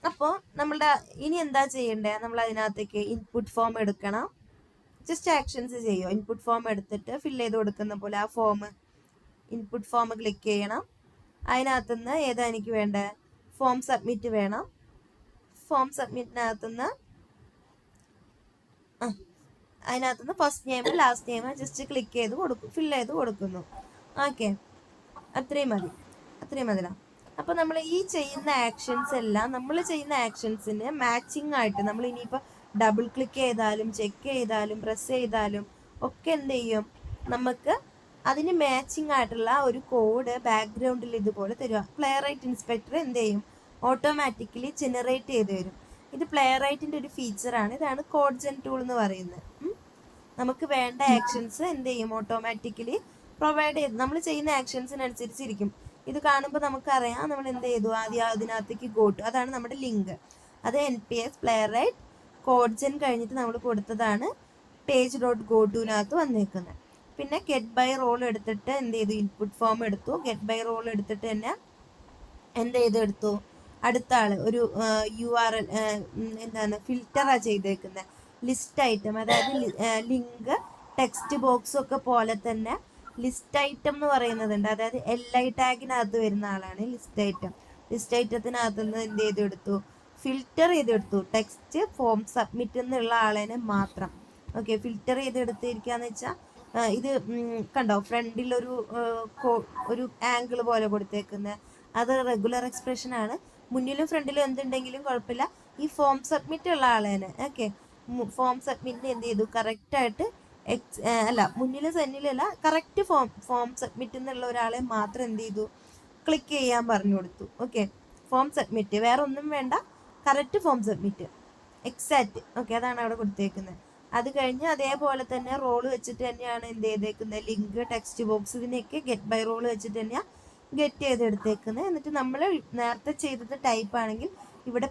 അപ്പോൾ നമ്മളുടെ ഇനി എന്താ ചെയ്യേണ്ടത്, നമ്മൾ അതിനകത്തേക്ക് ഇൻപുട്ട് ഫോം എടുക്കണം. ജസ്റ്റ് ആക്ഷൻസ് ചെയ്യുമോ, ഇൻപുട്ട് ഫോം എടുത്തിട്ട് ഫില്ല് ചെയ്ത് കൊടുക്കുന്ന പോലെ ആ ഫോം, ഇൻപുട്ട് ഫോം ക്ലിക്ക് ചെയ്യണം. അതിനകത്തുനിന്ന് ഏതാ എനിക്ക് വേണ്ടത്, ഫോം സബ്മിറ്റ് വേണം. ഫോം സബ്മിറ്റിനകത്തുനിന്ന് അതിനകത്തുനിന്ന് first name last name just click ചെയ്ത് ഫില്ല് ചെയ്ത് കൊടുക്കുന്നു. ഓക്കെ, അത്രയും മതിടാ. അപ്പോൾ നമ്മൾ ഈ ചെയ്യുന്ന ആക്ഷൻസ് എല്ലാം, നമ്മൾ ചെയ്യുന്ന ആക്ഷൻസിന് മാച്ചിങ് ആയിട്ട് നമ്മൾ ഇനിയിപ്പോൾ ഡബിൾ ക്ലിക്ക് ചെയ്താലും ചെക്ക് ചെയ്താലും പ്രസ് ചെയ്താലും ഒക്കെ എന്ത് ചെയ്യും, നമുക്ക് അതിന് മാച്ചിങ് ആയിട്ടുള്ള ഒരു കോഡ് ബാക്ക്ഗ്രൗണ്ടിൽ ഇതുപോലെ തരിക. പ്ലേറൈറ്റ് ഇൻസ്പെക്ടർ എന്ത് ചെയ്യും, ഓട്ടോമാറ്റിക്കലി ജനറേറ്റ് ചെയ്ത് തരും. ഇത് പ്ലേറൈറ്റിൻ്റെ ഒരു ഫീച്ചറാണ്. ഇതാണ് കോഡ് ജെൻ ടൂൾ എന്ന് പറയുന്നത്. നമുക്ക് വേണ്ട ആക്ഷൻസ് എന്ത് ചെയ്യും, ഓട്ടോമാറ്റിക്കലി പ്രൊവൈഡ് ചെയ്ത് നമ്മൾ ചെയ്യുന്ന ആക്ഷൻസിനനുസരിച്ചിരിക്കും. ഇത് കാണുമ്പോൾ നമുക്കറിയാം നമ്മൾ എന്ത് ചെയ്തു, ആദ്യം അതിനകത്തേക്ക് ഗോട്ടു, അതാണ് നമ്മുടെ ലിങ്ക്. അത് NPS പ്ലേറൈറ്റ് കോഡ് ജെൻ കഴിഞ്ഞിട്ട് നമ്മൾ കൊടുത്തതാണ് page.goto-നകത്ത് വന്നേക്കുന്നത്. പിന്നെ ഗെറ്റ് ബൈ റോൾ എടുത്തിട്ട് എന്ത് ചെയ്തു, ഇൻപുട്ട് ഫോം എടുത്തു. ഗെറ്റ് ബൈ റോൾ എടുത്തിട്ട് തന്നെ എന്ത് ചെയ്തെടുത്തു, അടുത്ത ആൾ ഒരു URL എന്താണ് ഫിൽറ്ററാണ് ചെയ്തേക്കുന്നത്. ലിസ്റ്റ് ഐറ്റം, അതായത് ലിങ്ക് ടെക്സ്റ്റ് ബോക്സും ഒക്കെ പോലെ തന്നെ ലിസ്റ്റ് ഐറ്റം എന്ന് പറയുന്നതുണ്ട്. അതായത് LI ടാഗിനകത്ത് വരുന്ന ആളാണ് ലിസ്റ്റ് ഐറ്റം. ലിസ്റ്റ് ഐറ്റത്തിനകത്ത് നിന്ന് എന്ത് ചെയ്തെടുത്തു, ഫിൽറ്റർ ചെയ്തെടുത്തു. ടെക്സ്റ്റ് ഫോം സബ്മിറ്റ് എന്നുള്ള ആളേനെ മാത്രം. ഓക്കെ, ഫിൽറ്റർ ചെയ്തെടുത്തിരിക്കുകയെന്ന് വെച്ചാൽ ഇത് കണ്ടോ, ഫ്രണ്ടിലൊരു ഒരു ആംഗിൾ പോലെ കൊടുത്തേക്കുന്നത്, അത് റെഗുലർ എക്സ്പ്രഷൻ ആണ്. മുന്നിലും ഫ്രണ്ടിലും എന്തുണ്ടെങ്കിലും കുഴപ്പമില്ല. ഈ ഫോം സബ്മിറ്റ് ഉള്ള ആളേനെ, ഓക്കെ, ഫോം സബ്മിറ്റിന് എന്ത് ചെയ്തു, കറക്റ്റായിട്ട് അല്ല മുന്നിലും സെന്നിലല്ല, കറക്റ്റ് ഫോം സബ്മിറ്റ് എന്നുള്ള ഒരാളെ മാത്രം എന്ത് ചെയ്തു, ക്ലിക്ക് ചെയ്യാൻ പറഞ്ഞു കൊടുത്തു. ഓക്കെ, ഫോം സബ്മിറ്റ്, വേറെ ഒന്നും വേണ്ട, correct form submit exact. Okay, അതാണ് അവിടെ കൊടുത്തേക്കുന്നത്. അത് കഴിഞ്ഞ് അതേപോലെ തന്നെ റോള് വെച്ചിട്ട് തന്നെയാണ് എന്ത് ചെയ്തേക്കുന്നത്, ലിങ്ക് ടെക്സ്റ്റ് ബോക്സ് ഇതിനെയൊക്കെ ഗെറ്റ് ബൈ റോള് വെച്ചിട്ട് തന്നെയാണ് ഗെറ്റ് ചെയ്തെടുത്തേക്കുന്നത്. എന്നിട്ട് നമ്മൾ നേരത്തെ ചെയ്തത് ടൈപ്പ് ആണെങ്കിൽ ഇവിടെ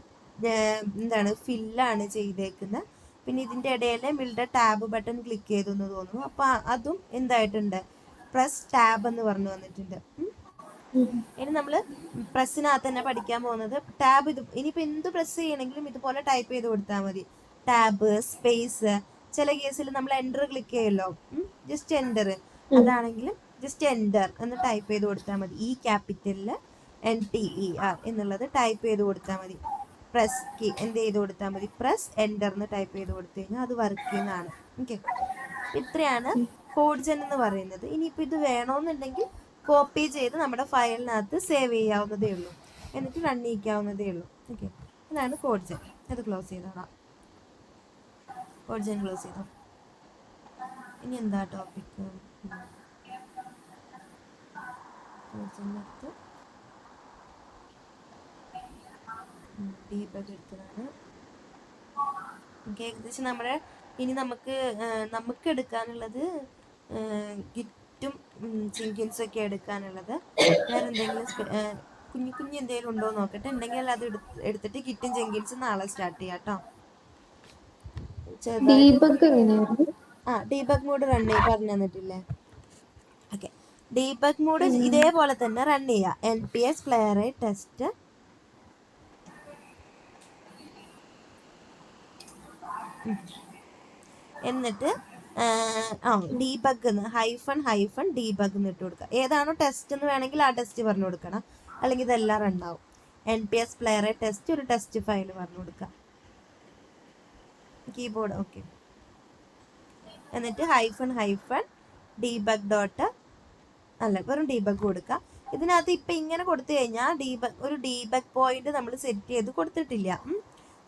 എന്താണ് ഫില്ലാണ് ചെയ്തേക്കുന്നത്. പിന്നെ ഇതിൻ്റെ ഇടയിൽ മിൽഡ ടാബ് ബട്ടൺ ക്ലിക്ക് ചെയ്തു എന്ന് തോന്നുന്നു. അപ്പോൾ അതും എന്തായിട്ടുണ്ട്, പ്രസ് ടാബ് എന്ന് പറഞ്ഞു വന്നിട്ടുണ്ട്. ഇനി നമ്മൾ പ്രസ്സിനകത്ത് തന്നെ പഠിക്കാൻ പോകുന്നത് ടാബ്. ഇത് ഇനിയിപ്പോൾ എന്ത് പ്രസ് ചെയ്യണമെങ്കിലും ഇതുപോലെ ടൈപ്പ് ചെയ്ത് കൊടുത്താൽ മതി. ടാബ്, സ്പേസ്, ചില കേസിൽ നമ്മൾ എൻ്റർ ക്ലിക്ക് ചെയ്യല്ലോ, ജസ്റ്റ് എൻ്റർ, അതാണെങ്കിലും ജസ്റ്റ് എൻ്റർ എന്ന് ടൈപ്പ് ചെയ്ത് കൊടുത്താൽ മതി. ഈ ക്യാപിറ്റലിൽ NTER എന്നുള്ളത് ടൈപ്പ് ചെയ്ത് കൊടുത്താൽ മതി. പ്രസ് കീ എന്ത് ചെയ്ത് കൊടുത്താൽ മതി, പ്രസ് എൻ്റർ എന്ന് ടൈപ്പ് ചെയ്ത് കൊടുത്തു കഴിഞ്ഞാൽ അത് വർക്ക് ചെയ്യുന്നതാണ്. ഓക്കെ, ഇത്രയാണ് കോഡ് ജെൻ എന്ന് പറയുന്നത്. ഇനിയിപ്പോൾ ഇത് വേണമെന്നുണ്ടെങ്കിൽ കോപ്പി ചെയ്ത് നമ്മുടെ ഫയലിനകത്ത് സേവ് ചെയ്യാവുന്നതേ ഉള്ളൂ, എന്നിട്ട് റൺ ചെയ്യിക്കാവുന്നതേ ഉള്ളൂ. ഓക്കെ, അതാണ് കോഡ് ജെൻ. അത് ക്ലോസ് ചെയ്തോളാം. കോഡ് ജെൻ ക്ലോസ് ചെയ്തോ. ഇനി എന്താ ടോപ്പിക്, കോഡ് ജെന്നിനകത്ത് ഡീബഗ് എടുത്തതാണ്. ഏകദേശം നമ്മുടെ ഇനി നമുക്ക് എടുക്കാനുള്ളത് ഗിറ്റും ജെങ്കിൻസും ഒക്കെ എടുക്കാനുള്ളത്. വേറെ എന്തെങ്കിലും കുഞ്ഞു എന്തെങ്കിലും ഉണ്ടോ നോക്കട്ടെ, ഉണ്ടെങ്കിൽ അത് എടുത്തിട്ട് ഗിറ്റും ജെങ്കിൻസും നാളെ സ്റ്റാർട്ട് ചെയ്യാം കേട്ടോ. ഡീബഗ് മോഡ് റൺ ചെയ്യാൻ പറഞ്ഞു തന്നിട്ടില്ലേ. ഓക്കെ, ഡീബഗ് മോഡ് ഇതേപോലെ തന്നെ റൺ ചെയ്യുക. NPS പ്ലേറൈറ്റ് ടെസ്റ്റ് എന്നിട്ട് ഡീബഗ് ഹൈഫൺ ഡീബഗ് എന്ന് ഇട്ട് കൊടുക്കുക. ഏതാണോ ടെസ്റ്റ് എന്ന് വേണമെങ്കിൽ ആ ടെസ്റ്റ് പറഞ്ഞു കൊടുക്കണം, അല്ലെങ്കിൽ ഇതെല്ലാം റണ്ണാവും. NPS പ്ലേറൈറ്റ് ടെസ്റ്റ് ഒരു ടെസ്റ്റ് ഫയൽ പറഞ്ഞു കൊടുക്കുക, കീബോർഡ്. ഓക്കെ, എന്നിട്ട് ഹൈഫൺ ഡീബഗ് ഡോട്ട് വെറും ഡീബഗ് കൊടുക്കുക. ഇതിനകത്ത് ഇപ്പം ഇങ്ങനെ കൊടുത്തു കഴിഞ്ഞാൽ ഒരു ഡീബഗ് പോയിന്റ് നമ്മൾ സെറ്റ് ചെയ്ത് കൊടുത്തിട്ടില്ല,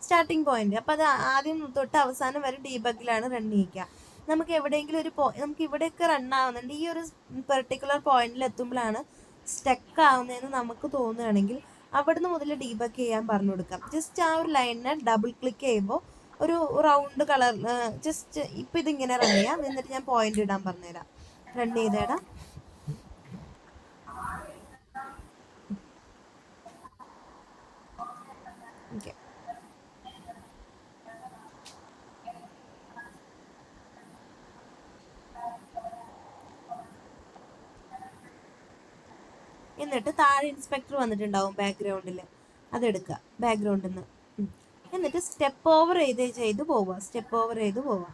സ്റ്റാർട്ടിങ് പോയിന്റ്. അപ്പോൾ അത് ആദ്യം തൊട്ട് അവസാനം വരെ ഡീബഗിലാണ് റൺ ചെയ്യിക്കുക. നമുക്ക് എവിടെയെങ്കിലും നമുക്ക് ഇവിടെയൊക്കെ റൺ ആവുന്നുണ്ട്, ഈ ഒരു പെർട്ടിക്കുലർ പോയിന്റിൽ എത്തുമ്പോഴാണ് സ്റ്റക്ക് ആവുന്നതെന്ന് നമുക്ക് തോന്നുകയാണെങ്കിൽ അവിടുന്ന് മുതൽ ഡീബഗ് ചെയ്യാൻ പറഞ്ഞു കൊടുക്കാം. ജസ്റ്റ് ആ ഒരു ലൈനിനെ ഡബിൾ ക്ലിക്ക് ചെയ്യുമ്പോൾ ഒരു റൗണ്ട് കളർ ജസ്റ്റ് ഇപ്പം ഇതിങ്ങനെ റൺ ചെയ്യാം. എന്നിട്ട് ഞാൻ പോയിന്റ് ഇടാൻ പറഞ്ഞുതരാം, റൺ ചെയ്തേടാം. ഓക്കെ, എന്നിട്ട് താഴെ ഇൻസ്പെക്ടർ വന്നിട്ടുണ്ടാവും ബാക്ക്ഗ്രൗണ്ടിൽ, അതെടുക്കുക ബാക്ക്ഗ്രൗണ്ടിൽ നിന്ന്. എന്നിട്ട് സ്റ്റെപ്പ് ഓവർ ചെയ്ത് പോവുക.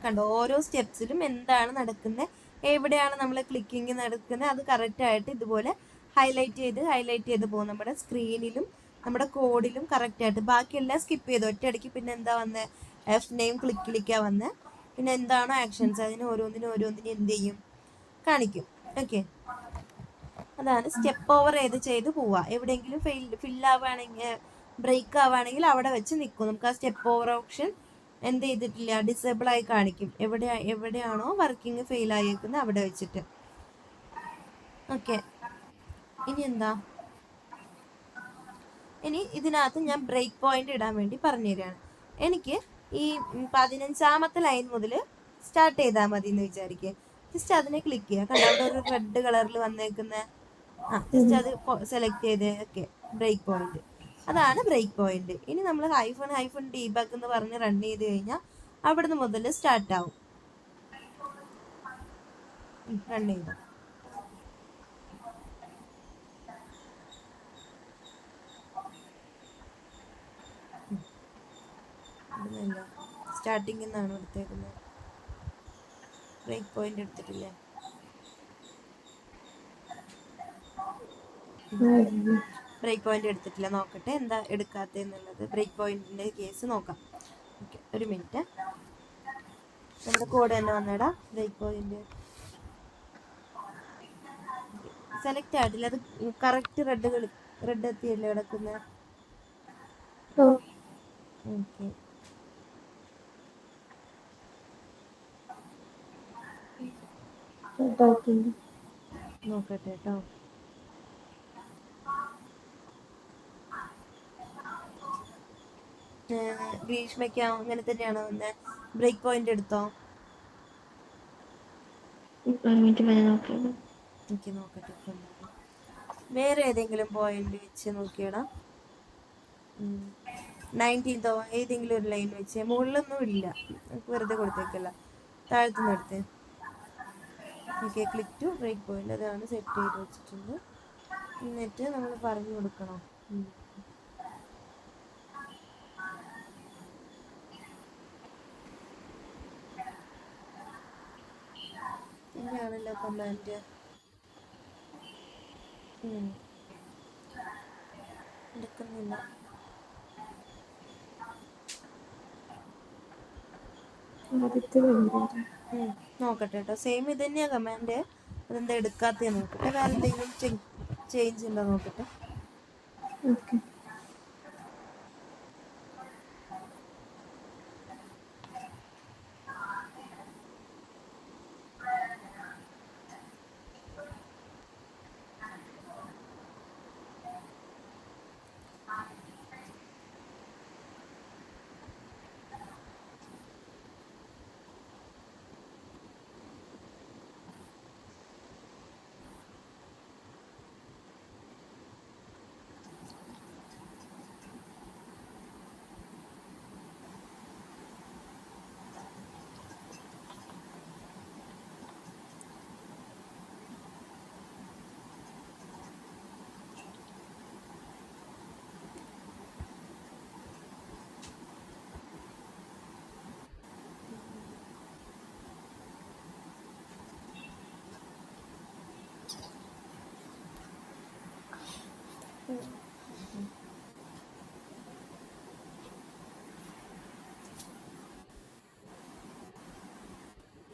കണ്ടോ, ഓരോ സ്റ്റെപ്സിലും എന്താണ് നടക്കുന്നത്, എവിടെയാണ് നമ്മൾ ക്ലിക്കിങ് നടക്കുന്നത്, അത് കറക്റ്റായിട്ട് ഇതുപോലെ ഹൈലൈറ്റ് ചെയ്ത് പോകും. നമ്മുടെ സ്ക്രീനിലും നമ്മുടെ കോഡിലും കറക്റ്റായിട്ട്. ബാക്കിയെല്ലാം സ്കിപ്പ് ചെയ്തു ഒറ്റയടിക്ക്. പിന്നെ എന്താ വന്നത്, F9 ക്ലിക്കാണ് വന്നത്. പിന്നെ എന്താണോ ആക്ഷൻസ് അതിന് ഓരോന്നിനും എന്ത് ചെയ്യും, കാണിക്കും. ഓക്കെ, അതാണ് സ്റ്റെപ്പ് ഓവർ ചെയ്ത് പോവുക. എവിടെയെങ്കിലും ഫില്ലാവുകയാണെങ്കിൽ ബ്രേക്ക് ആവുകയാണെങ്കിൽ അവിടെ വെച്ച് നിൽക്കും. നമുക്ക് ആ സ്റ്റെപ്പ് ഓവർ ഓപ്ഷൻ എന്ത് ചെയ്തിട്ടില്ല, ഡിസേബിൾ ആയി കാണിക്കും. എവിടെയാണോ വർക്കിംഗ് ഫെയിൽ ആയിരിക്കുന്നത് അവിടെ വെച്ചിട്ട്. ഓക്കെ, ഇനി എന്താ, ഇനി ഇതിനകത്ത് ഞാൻ ബ്രേക്ക് പോയിന്റ് ഇടാൻ വേണ്ടി പറഞ്ഞു തരികയാണ്. എനിക്ക് ഈ 15ാമത്തെ ലൈൻ മുതൽ സ്റ്റാർട്ട് ചെയ്താൽ മതി എന്ന് വിചാരിക്കുക. ജസ്റ്റ് അതിനെ ക്ലിക്ക് ചെയ്യുക. കണ്ട അവിടെ ഒരു റെഡ് കളറിൽ വന്നേക്കുന്ന, ജസ്റ്റ് അത് സെലക്ട് ചെയ്ത്, ഓക്കെ, ബ്രേക്ക് പോയിന്റ്, അതാണ് ബ്രേക്ക് പോയിന്റ്. ഇനി നമ്മൾ ഹൈഫൺ ഡീബഗ് എന്ന് പറഞ്ഞ് റൺ ചെയ്ത് കഴിഞ്ഞാൽ അവിടുന്ന് മുതൽ സ്റ്റാർട്ട് ആവും. റൺ ചെയ്തോ. സ്റ്റാർട്ടിങ്ങിൽ നിന്നാണ് എടുത്തേക്കുന്നത്. ബ്രേക്ക് പോയിന്റ് എടുത്തിട്ടില്ലേ? ബ്രേക്ക് പോയിന്റ് എടുത്തിട്ടില്ല. നോക്കട്ടെ എന്താ എടുക്കാത്തെന്നുള്ളത്. ബ്രേക്ക് പോയിന്റിന്റെ കേസ് നോക്കാം. ഓക്കെ, ഒരു മിനിറ്റ്. നമ്മുടെ കോഡ് തന്നെ വന്നേടാ. ബ്രേക്ക് പോയിന്റ് സെലക്ട് ആയിട്ടില്ല. അത് കറക്റ്റ് റെഡ് എത്തിയല്ലേ കിടക്കുന്നത്. ഓക്കെ, നോക്കട്ടെ കേട്ടോ. ഗ്രീഷ്മയ്ക്ക് അങ്ങനെ തന്നെയാണോ വന്നത്? ബ്രേക്ക് പോയിന്റ് എടുത്തോ? എനിക്ക് നോക്കട്ടെ. വേറെ ഏതെങ്കിലും പോയിന്റ് വെച്ച് നോക്കിയടാ. 19th ഏതെങ്കിലും ഒരു ലൈൻ വെച്ച്. മുകളിലൊന്നും ഇല്ല, വെറുതെ കൊടുത്തേക്കല്ല. താഴത്തുനിന്ന് എടുത്തേ. Okay, click to break point, അതാണ് സെറ്റ് ചെയ്ത് വെച്ചിട്ടുണ്ട്. എന്നിട്ട് നമ്മൾ പറഞ്ഞു കൊടുക്കണം. ഇങ്ങനെയാണല്ലോ കമാൻഡ്. എടുക്കുന്നില്ല. നോക്കട്ടെ കേട്ടോ. സെയിം ഇത് തന്നെയാ കമാൻഡ്. അതെന്താ എടുക്കാത്ത നോക്കട്ടെ. വേറെ എന്തെങ്കിലും ചേഞ്ച് ഉണ്ടോ നോക്കട്ടെ.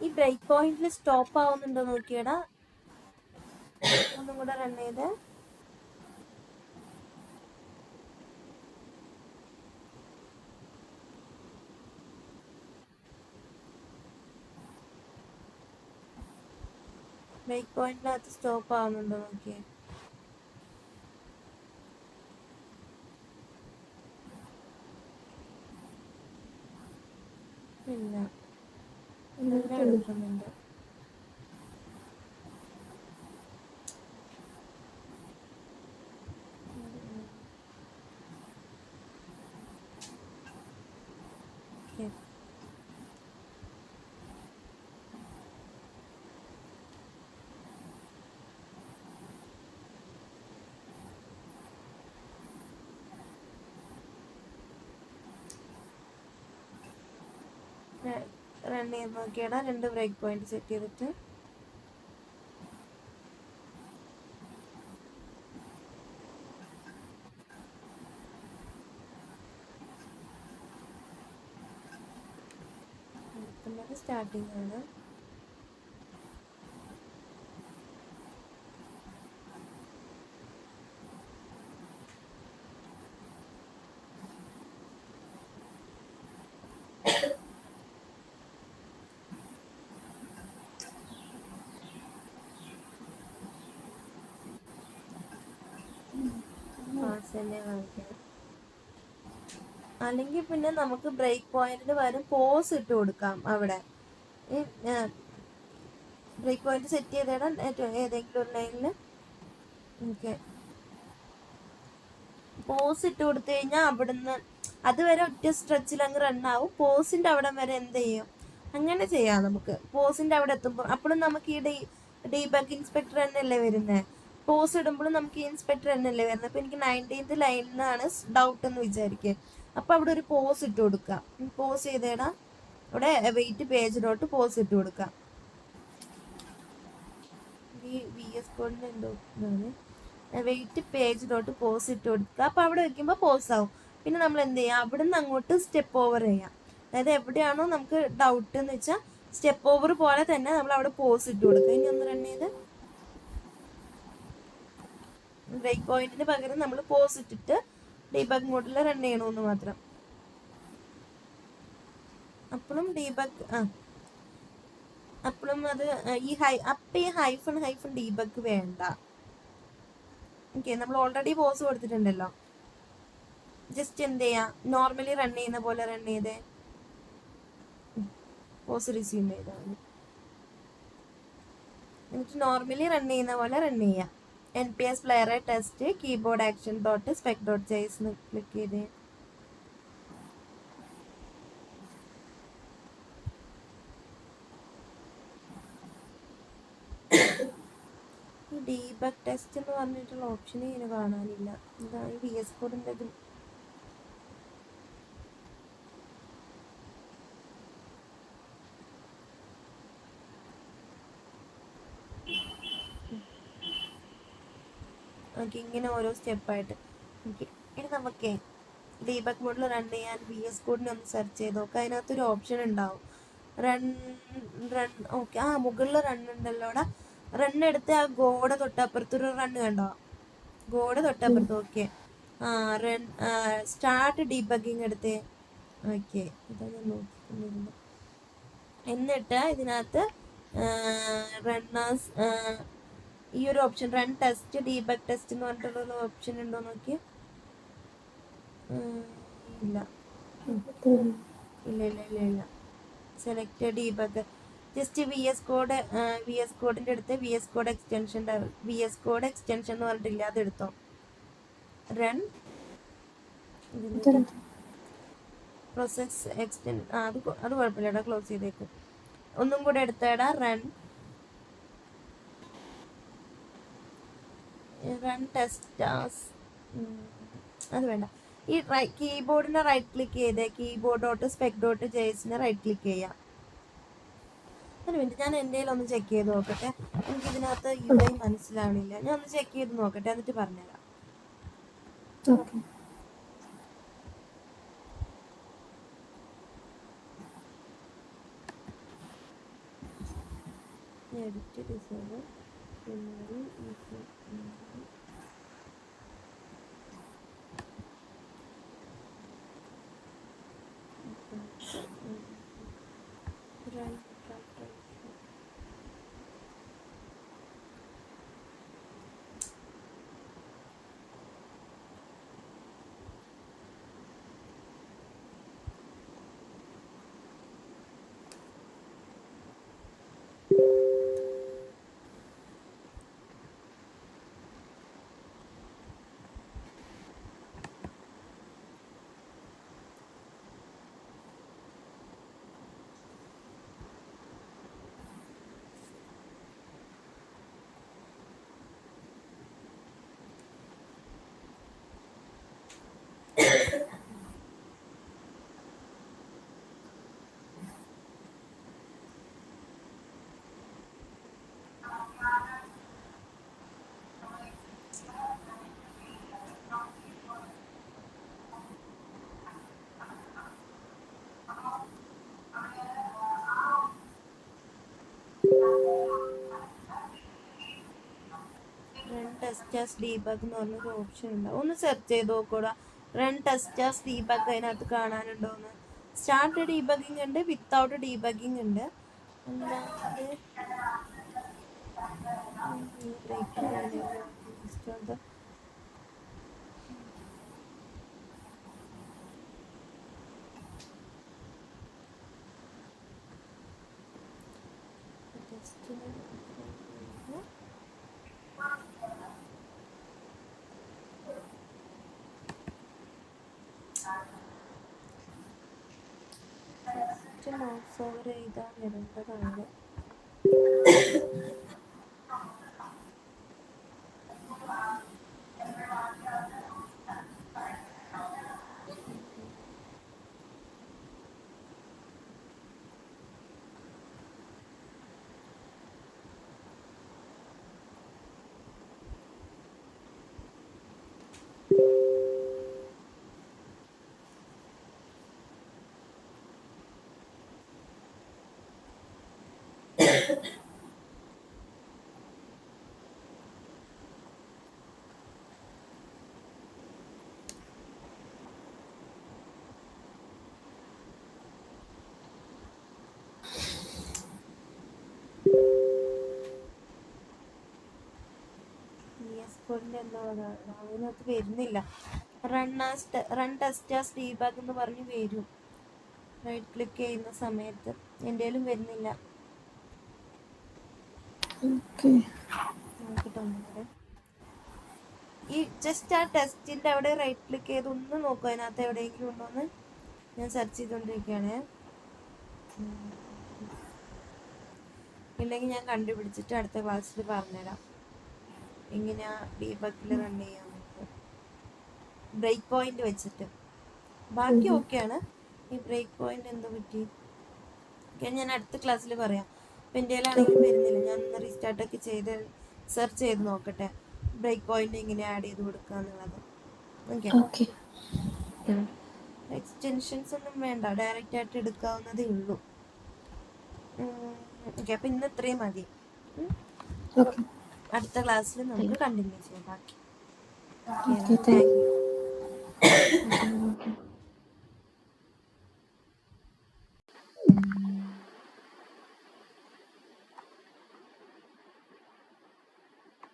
ഈ ബ്രേക്ക് പോയിന്റിൽ സ്റ്റോപ്പ് ആവുന്നുണ്ടോ നോക്കിയടാ. ഒന്നും കൂടെ റൺ ചെയ്ത്. ബ്രേക്ക് പോയിന്റിനകത്ത് സ്റ്റോപ്പ് ആവുന്നുണ്ടോ നോക്കിയേ. ഇല്ല, എല്ലാം എടുക്കുന്നുണ്ട്. റൺ ചെയ്ത് നോക്കിയടാ. 2 ബ്രേക്ക് പോയിന്റ് സെറ്റ് ചെയ്തിട്ട്. സ്റ്റാർട്ടിങ് ആണ്. തന്നെ കാണിക്കണം. അല്ലെങ്കിൽ പിന്നെ നമുക്ക് ബ്രേക്ക് പോയിന്റിന് പകരം പോസ് ഇട്ട് കൊടുക്കാം. അവിടെ ബ്രേക്ക് പോയിന്റ് സെറ്റ് ചെയ്തിടാൻ ഏതെങ്കിലും ഒരു ലൈനിൽ ഓക്കെ പോസ് ഇട്ട് കൊടുത്തു കഴിഞ്ഞാൽ അവിടുന്ന് അതുവരെ ഒറ്റ സ്ട്രെച്ചിൽ അങ്ങ് റണ്ണാവും. പോസിന്റെ അവിടെ വരെ എന്ത് ചെയ്യും, അങ്ങനെ ചെയ്യാം നമുക്ക്. പോസിന്റെ അവിടെ എത്തുമ്പോൾ അപ്പോഴും നമുക്ക് ഈ ഡീബഗ് ഇൻസ്പെക്ടർ തന്നെയല്ലേ വരുന്നത്. പോസ് ഇടുമ്പോഴും നമുക്ക് ഈ ഇൻസ്പെക്ടർ തന്നെയല്ലേ വരുന്നത്. അപ്പോൾ എനിക്ക് 19th ലൈനിൽ നിന്നാണ് ഡൗട്ട് എന്ന് വിചാരിക്കുക. അപ്പോൾ അവിടെ ഒരു പോസ് ഇട്ട് കൊടുക്കാം. പോസ് ചെയ്തേടാ അവിടെ വെയിറ്റ് പേജിലോട്ട് പോസ് ഇട്ട് കൊടുക്കാം. ഈ VS കോഡിന് എന്തോ ഇതാണ്, വെയിറ്റ് പേജിലോട്ട് പോസ് ഇട്ട് കൊടുക്കുക. അപ്പോൾ അവിടെ വെക്കുമ്പോൾ പോസ് ആവും. പിന്നെ നമ്മൾ എന്ത് ചെയ്യാം, അവിടെ നിന്ന് അങ്ങോട്ട് സ്റ്റെപ്പ് ഓവർ ചെയ്യാം. അതായത് എവിടെയാണോ നമുക്ക് ഡൗട്ട് എന്ന് വെച്ചാൽ സ്റ്റെപ്പ് ഓവർ പോലെ തന്നെ നമ്മൾ അവിടെ പോസ് ഇട്ട് കൊടുക്കുക. ഇനി ഒന്ന് റൺ ചെയ്ത് ബ്രേക്ക് പോയിന്റിന് പകരം നമ്മൾ പോസ് ഇട്ടിട്ട് ഡീബഗ് മോഡിൽ റൺ ചെയ്യണമെന്ന് മാത്രം. അപ്പോഴും ഡീബഗ് അപ്പോഴും അത് ഈ ഹൈഫൺ ഡീബഗ് വേണ്ട. ഓക്കെ, നമ്മൾ ഓൾറെഡി പോസ് കൊടുത്തിട്ടുണ്ടല്ലോ. ജസ്റ്റ് എന്ത് ചെയ്യാം, നോർമലി റൺ ചെയ്യുന്ന പോലെ റൺ ചെയ്തേ പോസ് റിസ്യൂം ചെയ്താൽ മതി. എന്നിട്ട് നോർമലി റൺ ചെയ്യുന്ന പോലെ റൺ ചെയ്യാം. NPS പ്ലെയറെ test keyboard action dot spec dot JS click ചെയ്തേ. ഡീബഗ് ടെസ്റ്റ് എന്ന് പറഞ്ഞിട്ടുള്ള ഓപ്ഷൻ ഇങ്ങനെ കാണാനില്ല. എന്താ ഈ VS കോഡിൻ്റെ ഇത് ഓക്കെ, ഇങ്ങനെ ഓരോ സ്റ്റെപ്പായിട്ട്. ഓക്കെ, ഇനി നമുക്ക് ഡീബഗ് മോഡിൽ റൺ ചെയ്യാൻ VS കോഡിനെ ഒന്ന് സെർച്ച് ചെയ്ത് നോക്കാം. അതിനകത്തൊരു ഓപ്ഷൻ ഉണ്ടാവും, റൺ. ഓക്കെ, മുകളിൽ റൺ ഉണ്ടല്ലോ. അവിടെ റൺ എടുത്ത് ആ ഗോഡ് തൊട്ടപ്പുറത്തൊരു റൺ കണ്ടോ, ഗോഡ് തൊട്ടപ്പുറത്ത്. ഓക്കെ, റൺ സ്റ്റാർട്ട് ഡീബഗിങ് എടുത്തേ. ഓക്കെ, ഇതാ ഞാൻ നോക്കിക്കൊണ്ടിരുന്നത്. എന്നിട്ട് ഇതിനകത്ത് റണ്ണേഴ്സ് ഈ ഒരു option run test debug test എന്ന് പറഞ്ഞിട്ടുള്ള ഓപ്ഷൻ ഉണ്ടോ നോക്കി. ഇല്ല ഇല്ല ഇല്ല ഇല്ല ഇല്ല സെലക്ട് ഡീബഗ്. ജസ്റ്റ് VS കോഡിൻ്റെ അടുത്ത് VS കോഡ് എക്സ്റ്റൻഷൻ എന്ന് പറഞ്ഞിട്ടില്ല, അതെടുത്തോ. റൺ പ്രോസസ് എക്സ്റ്റെൻഡ് അത് കുഴപ്പമില്ല, ക്ലോസ് ചെയ്തേക്കും. ഒന്നും കൂടെ എടുത്തേടാ, റൺ ടെസ്റ്റ് അത് വേണ്ട. ഈ കീബോർഡിനെ റൈറ്റ് ക്ലിക്ക് ചെയ്തേ, കീബോർഡ് ഡോട്ട് സ്പെക് ഡോട്ട് ജെയ്സിനെ റൈറ്റ് ക്ലിക്ക് ചെയ്യാം. ഒരു മിനിറ്റ്, ഞാൻ എൻ്റെ ഒന്ന് ചെക്ക് ചെയ്ത് നോക്കട്ടെ. എനിക്ക് ഇതിനകത്ത് UI മനസ്സിലാവണില്ല. ഞാൻ ഒന്ന് ചെക്ക് ചെയ്ത് നോക്കട്ടെ, എന്നിട്ട് പറഞ്ഞുതരാം. എഡിറ്റ് ഡിസേബിൾ ടെസ്റ്റ് ഡീബഗ് എന്ന് പറഞ്ഞൊരു ഓപ്ഷൻ ഉണ്ടാവും. ഒന്ന് സെർച്ച് ചെയ്ത് നോക്കൂടാ, റൺ ടെസ്റ്റ് ഡീബഗ് അതിനകത്ത് കാണാനുണ്ടോന്ന്. സ്റ്റാർട്ട് ഡീബഗിങ് ഉണ്ട്, വിത്തൗട്ട് ഡീബഗിങ് ഉണ്ട്. മൗസ് ഓവർ ചെയ്താൽ വരേണ്ടതാണ്. അതിനകത്ത് വരുന്നില്ല. റൺ ടെസ്റ്റ് ആസ് ഡീബഗ് എന്ന് പറഞ്ഞ് വരും റൈറ്റ് ക്ലിക്ക് ചെയ്യുന്ന സമയത്ത്. എൻ്റെലും വരുന്നില്ല. നോക്കട്ടെ. ഈ ജസ്റ്റ് ആ ടെസ്റ്റിൻ്റെ അവിടെ റൈറ്റ് ക്ലിക്ക് ചെയ്ത് ഒന്ന് നോക്കുക, അതിനകത്ത് എവിടെയെങ്കിലും ഉണ്ടോയെന്ന്. ഞാൻ സെർച്ച് ചെയ്തുകൊണ്ടിരിക്കുകയാണ്. ഇല്ലെങ്കിൽ ഞാൻ കണ്ടുപിടിച്ചിട്ട് അടുത്ത ക്ലാസ്സിൽ പറഞ്ഞുതരാം എങ്ങനെയാ ഡീബഗിൽ റൺ ചെയ്യാൻ. ബ്രേക്ക് പോയിന്റ് വെച്ചിട്ട് ബാക്കി ഓക്കെയാണ്. ഈ ബ്രേക്ക് പോയിന്റ് എന്താ പറ്റി ഞാൻ അടുത്ത ക്ലാസ്സിൽ പറയാം. അപ്പം എൻ്റെ കയ്യിലാണെങ്കിലും വരുന്നില്ല. ഞാൻ ഒന്ന് റീസ്റ്റാർട്ടൊക്കെ ചെയ്ത് സെർച്ച് ചെയ്ത് നോക്കട്ടെ ബ്രേക്ക് പോയിന്റ് എങ്ങനെ ആഡ് ചെയ്ത് കൊടുക്കുക എന്നുള്ളത്. ഓക്കെ. എക്സ്റ്റൻഷൻസ് ഒന്നും വേണ്ട, ഡയറക്റ്റ് ആയിട്ട് എടുക്കാവുന്നതേ ഉള്ളൂ. ഓക്കെ, അപ്പം ഇന്ന് ഇത്രയും മതി. അടുത്ത ക്ലാസ്സിൽ നമുക്ക് കണ്ടിന്യൂ ചെയ്യാം ബാക്കി. Thank you.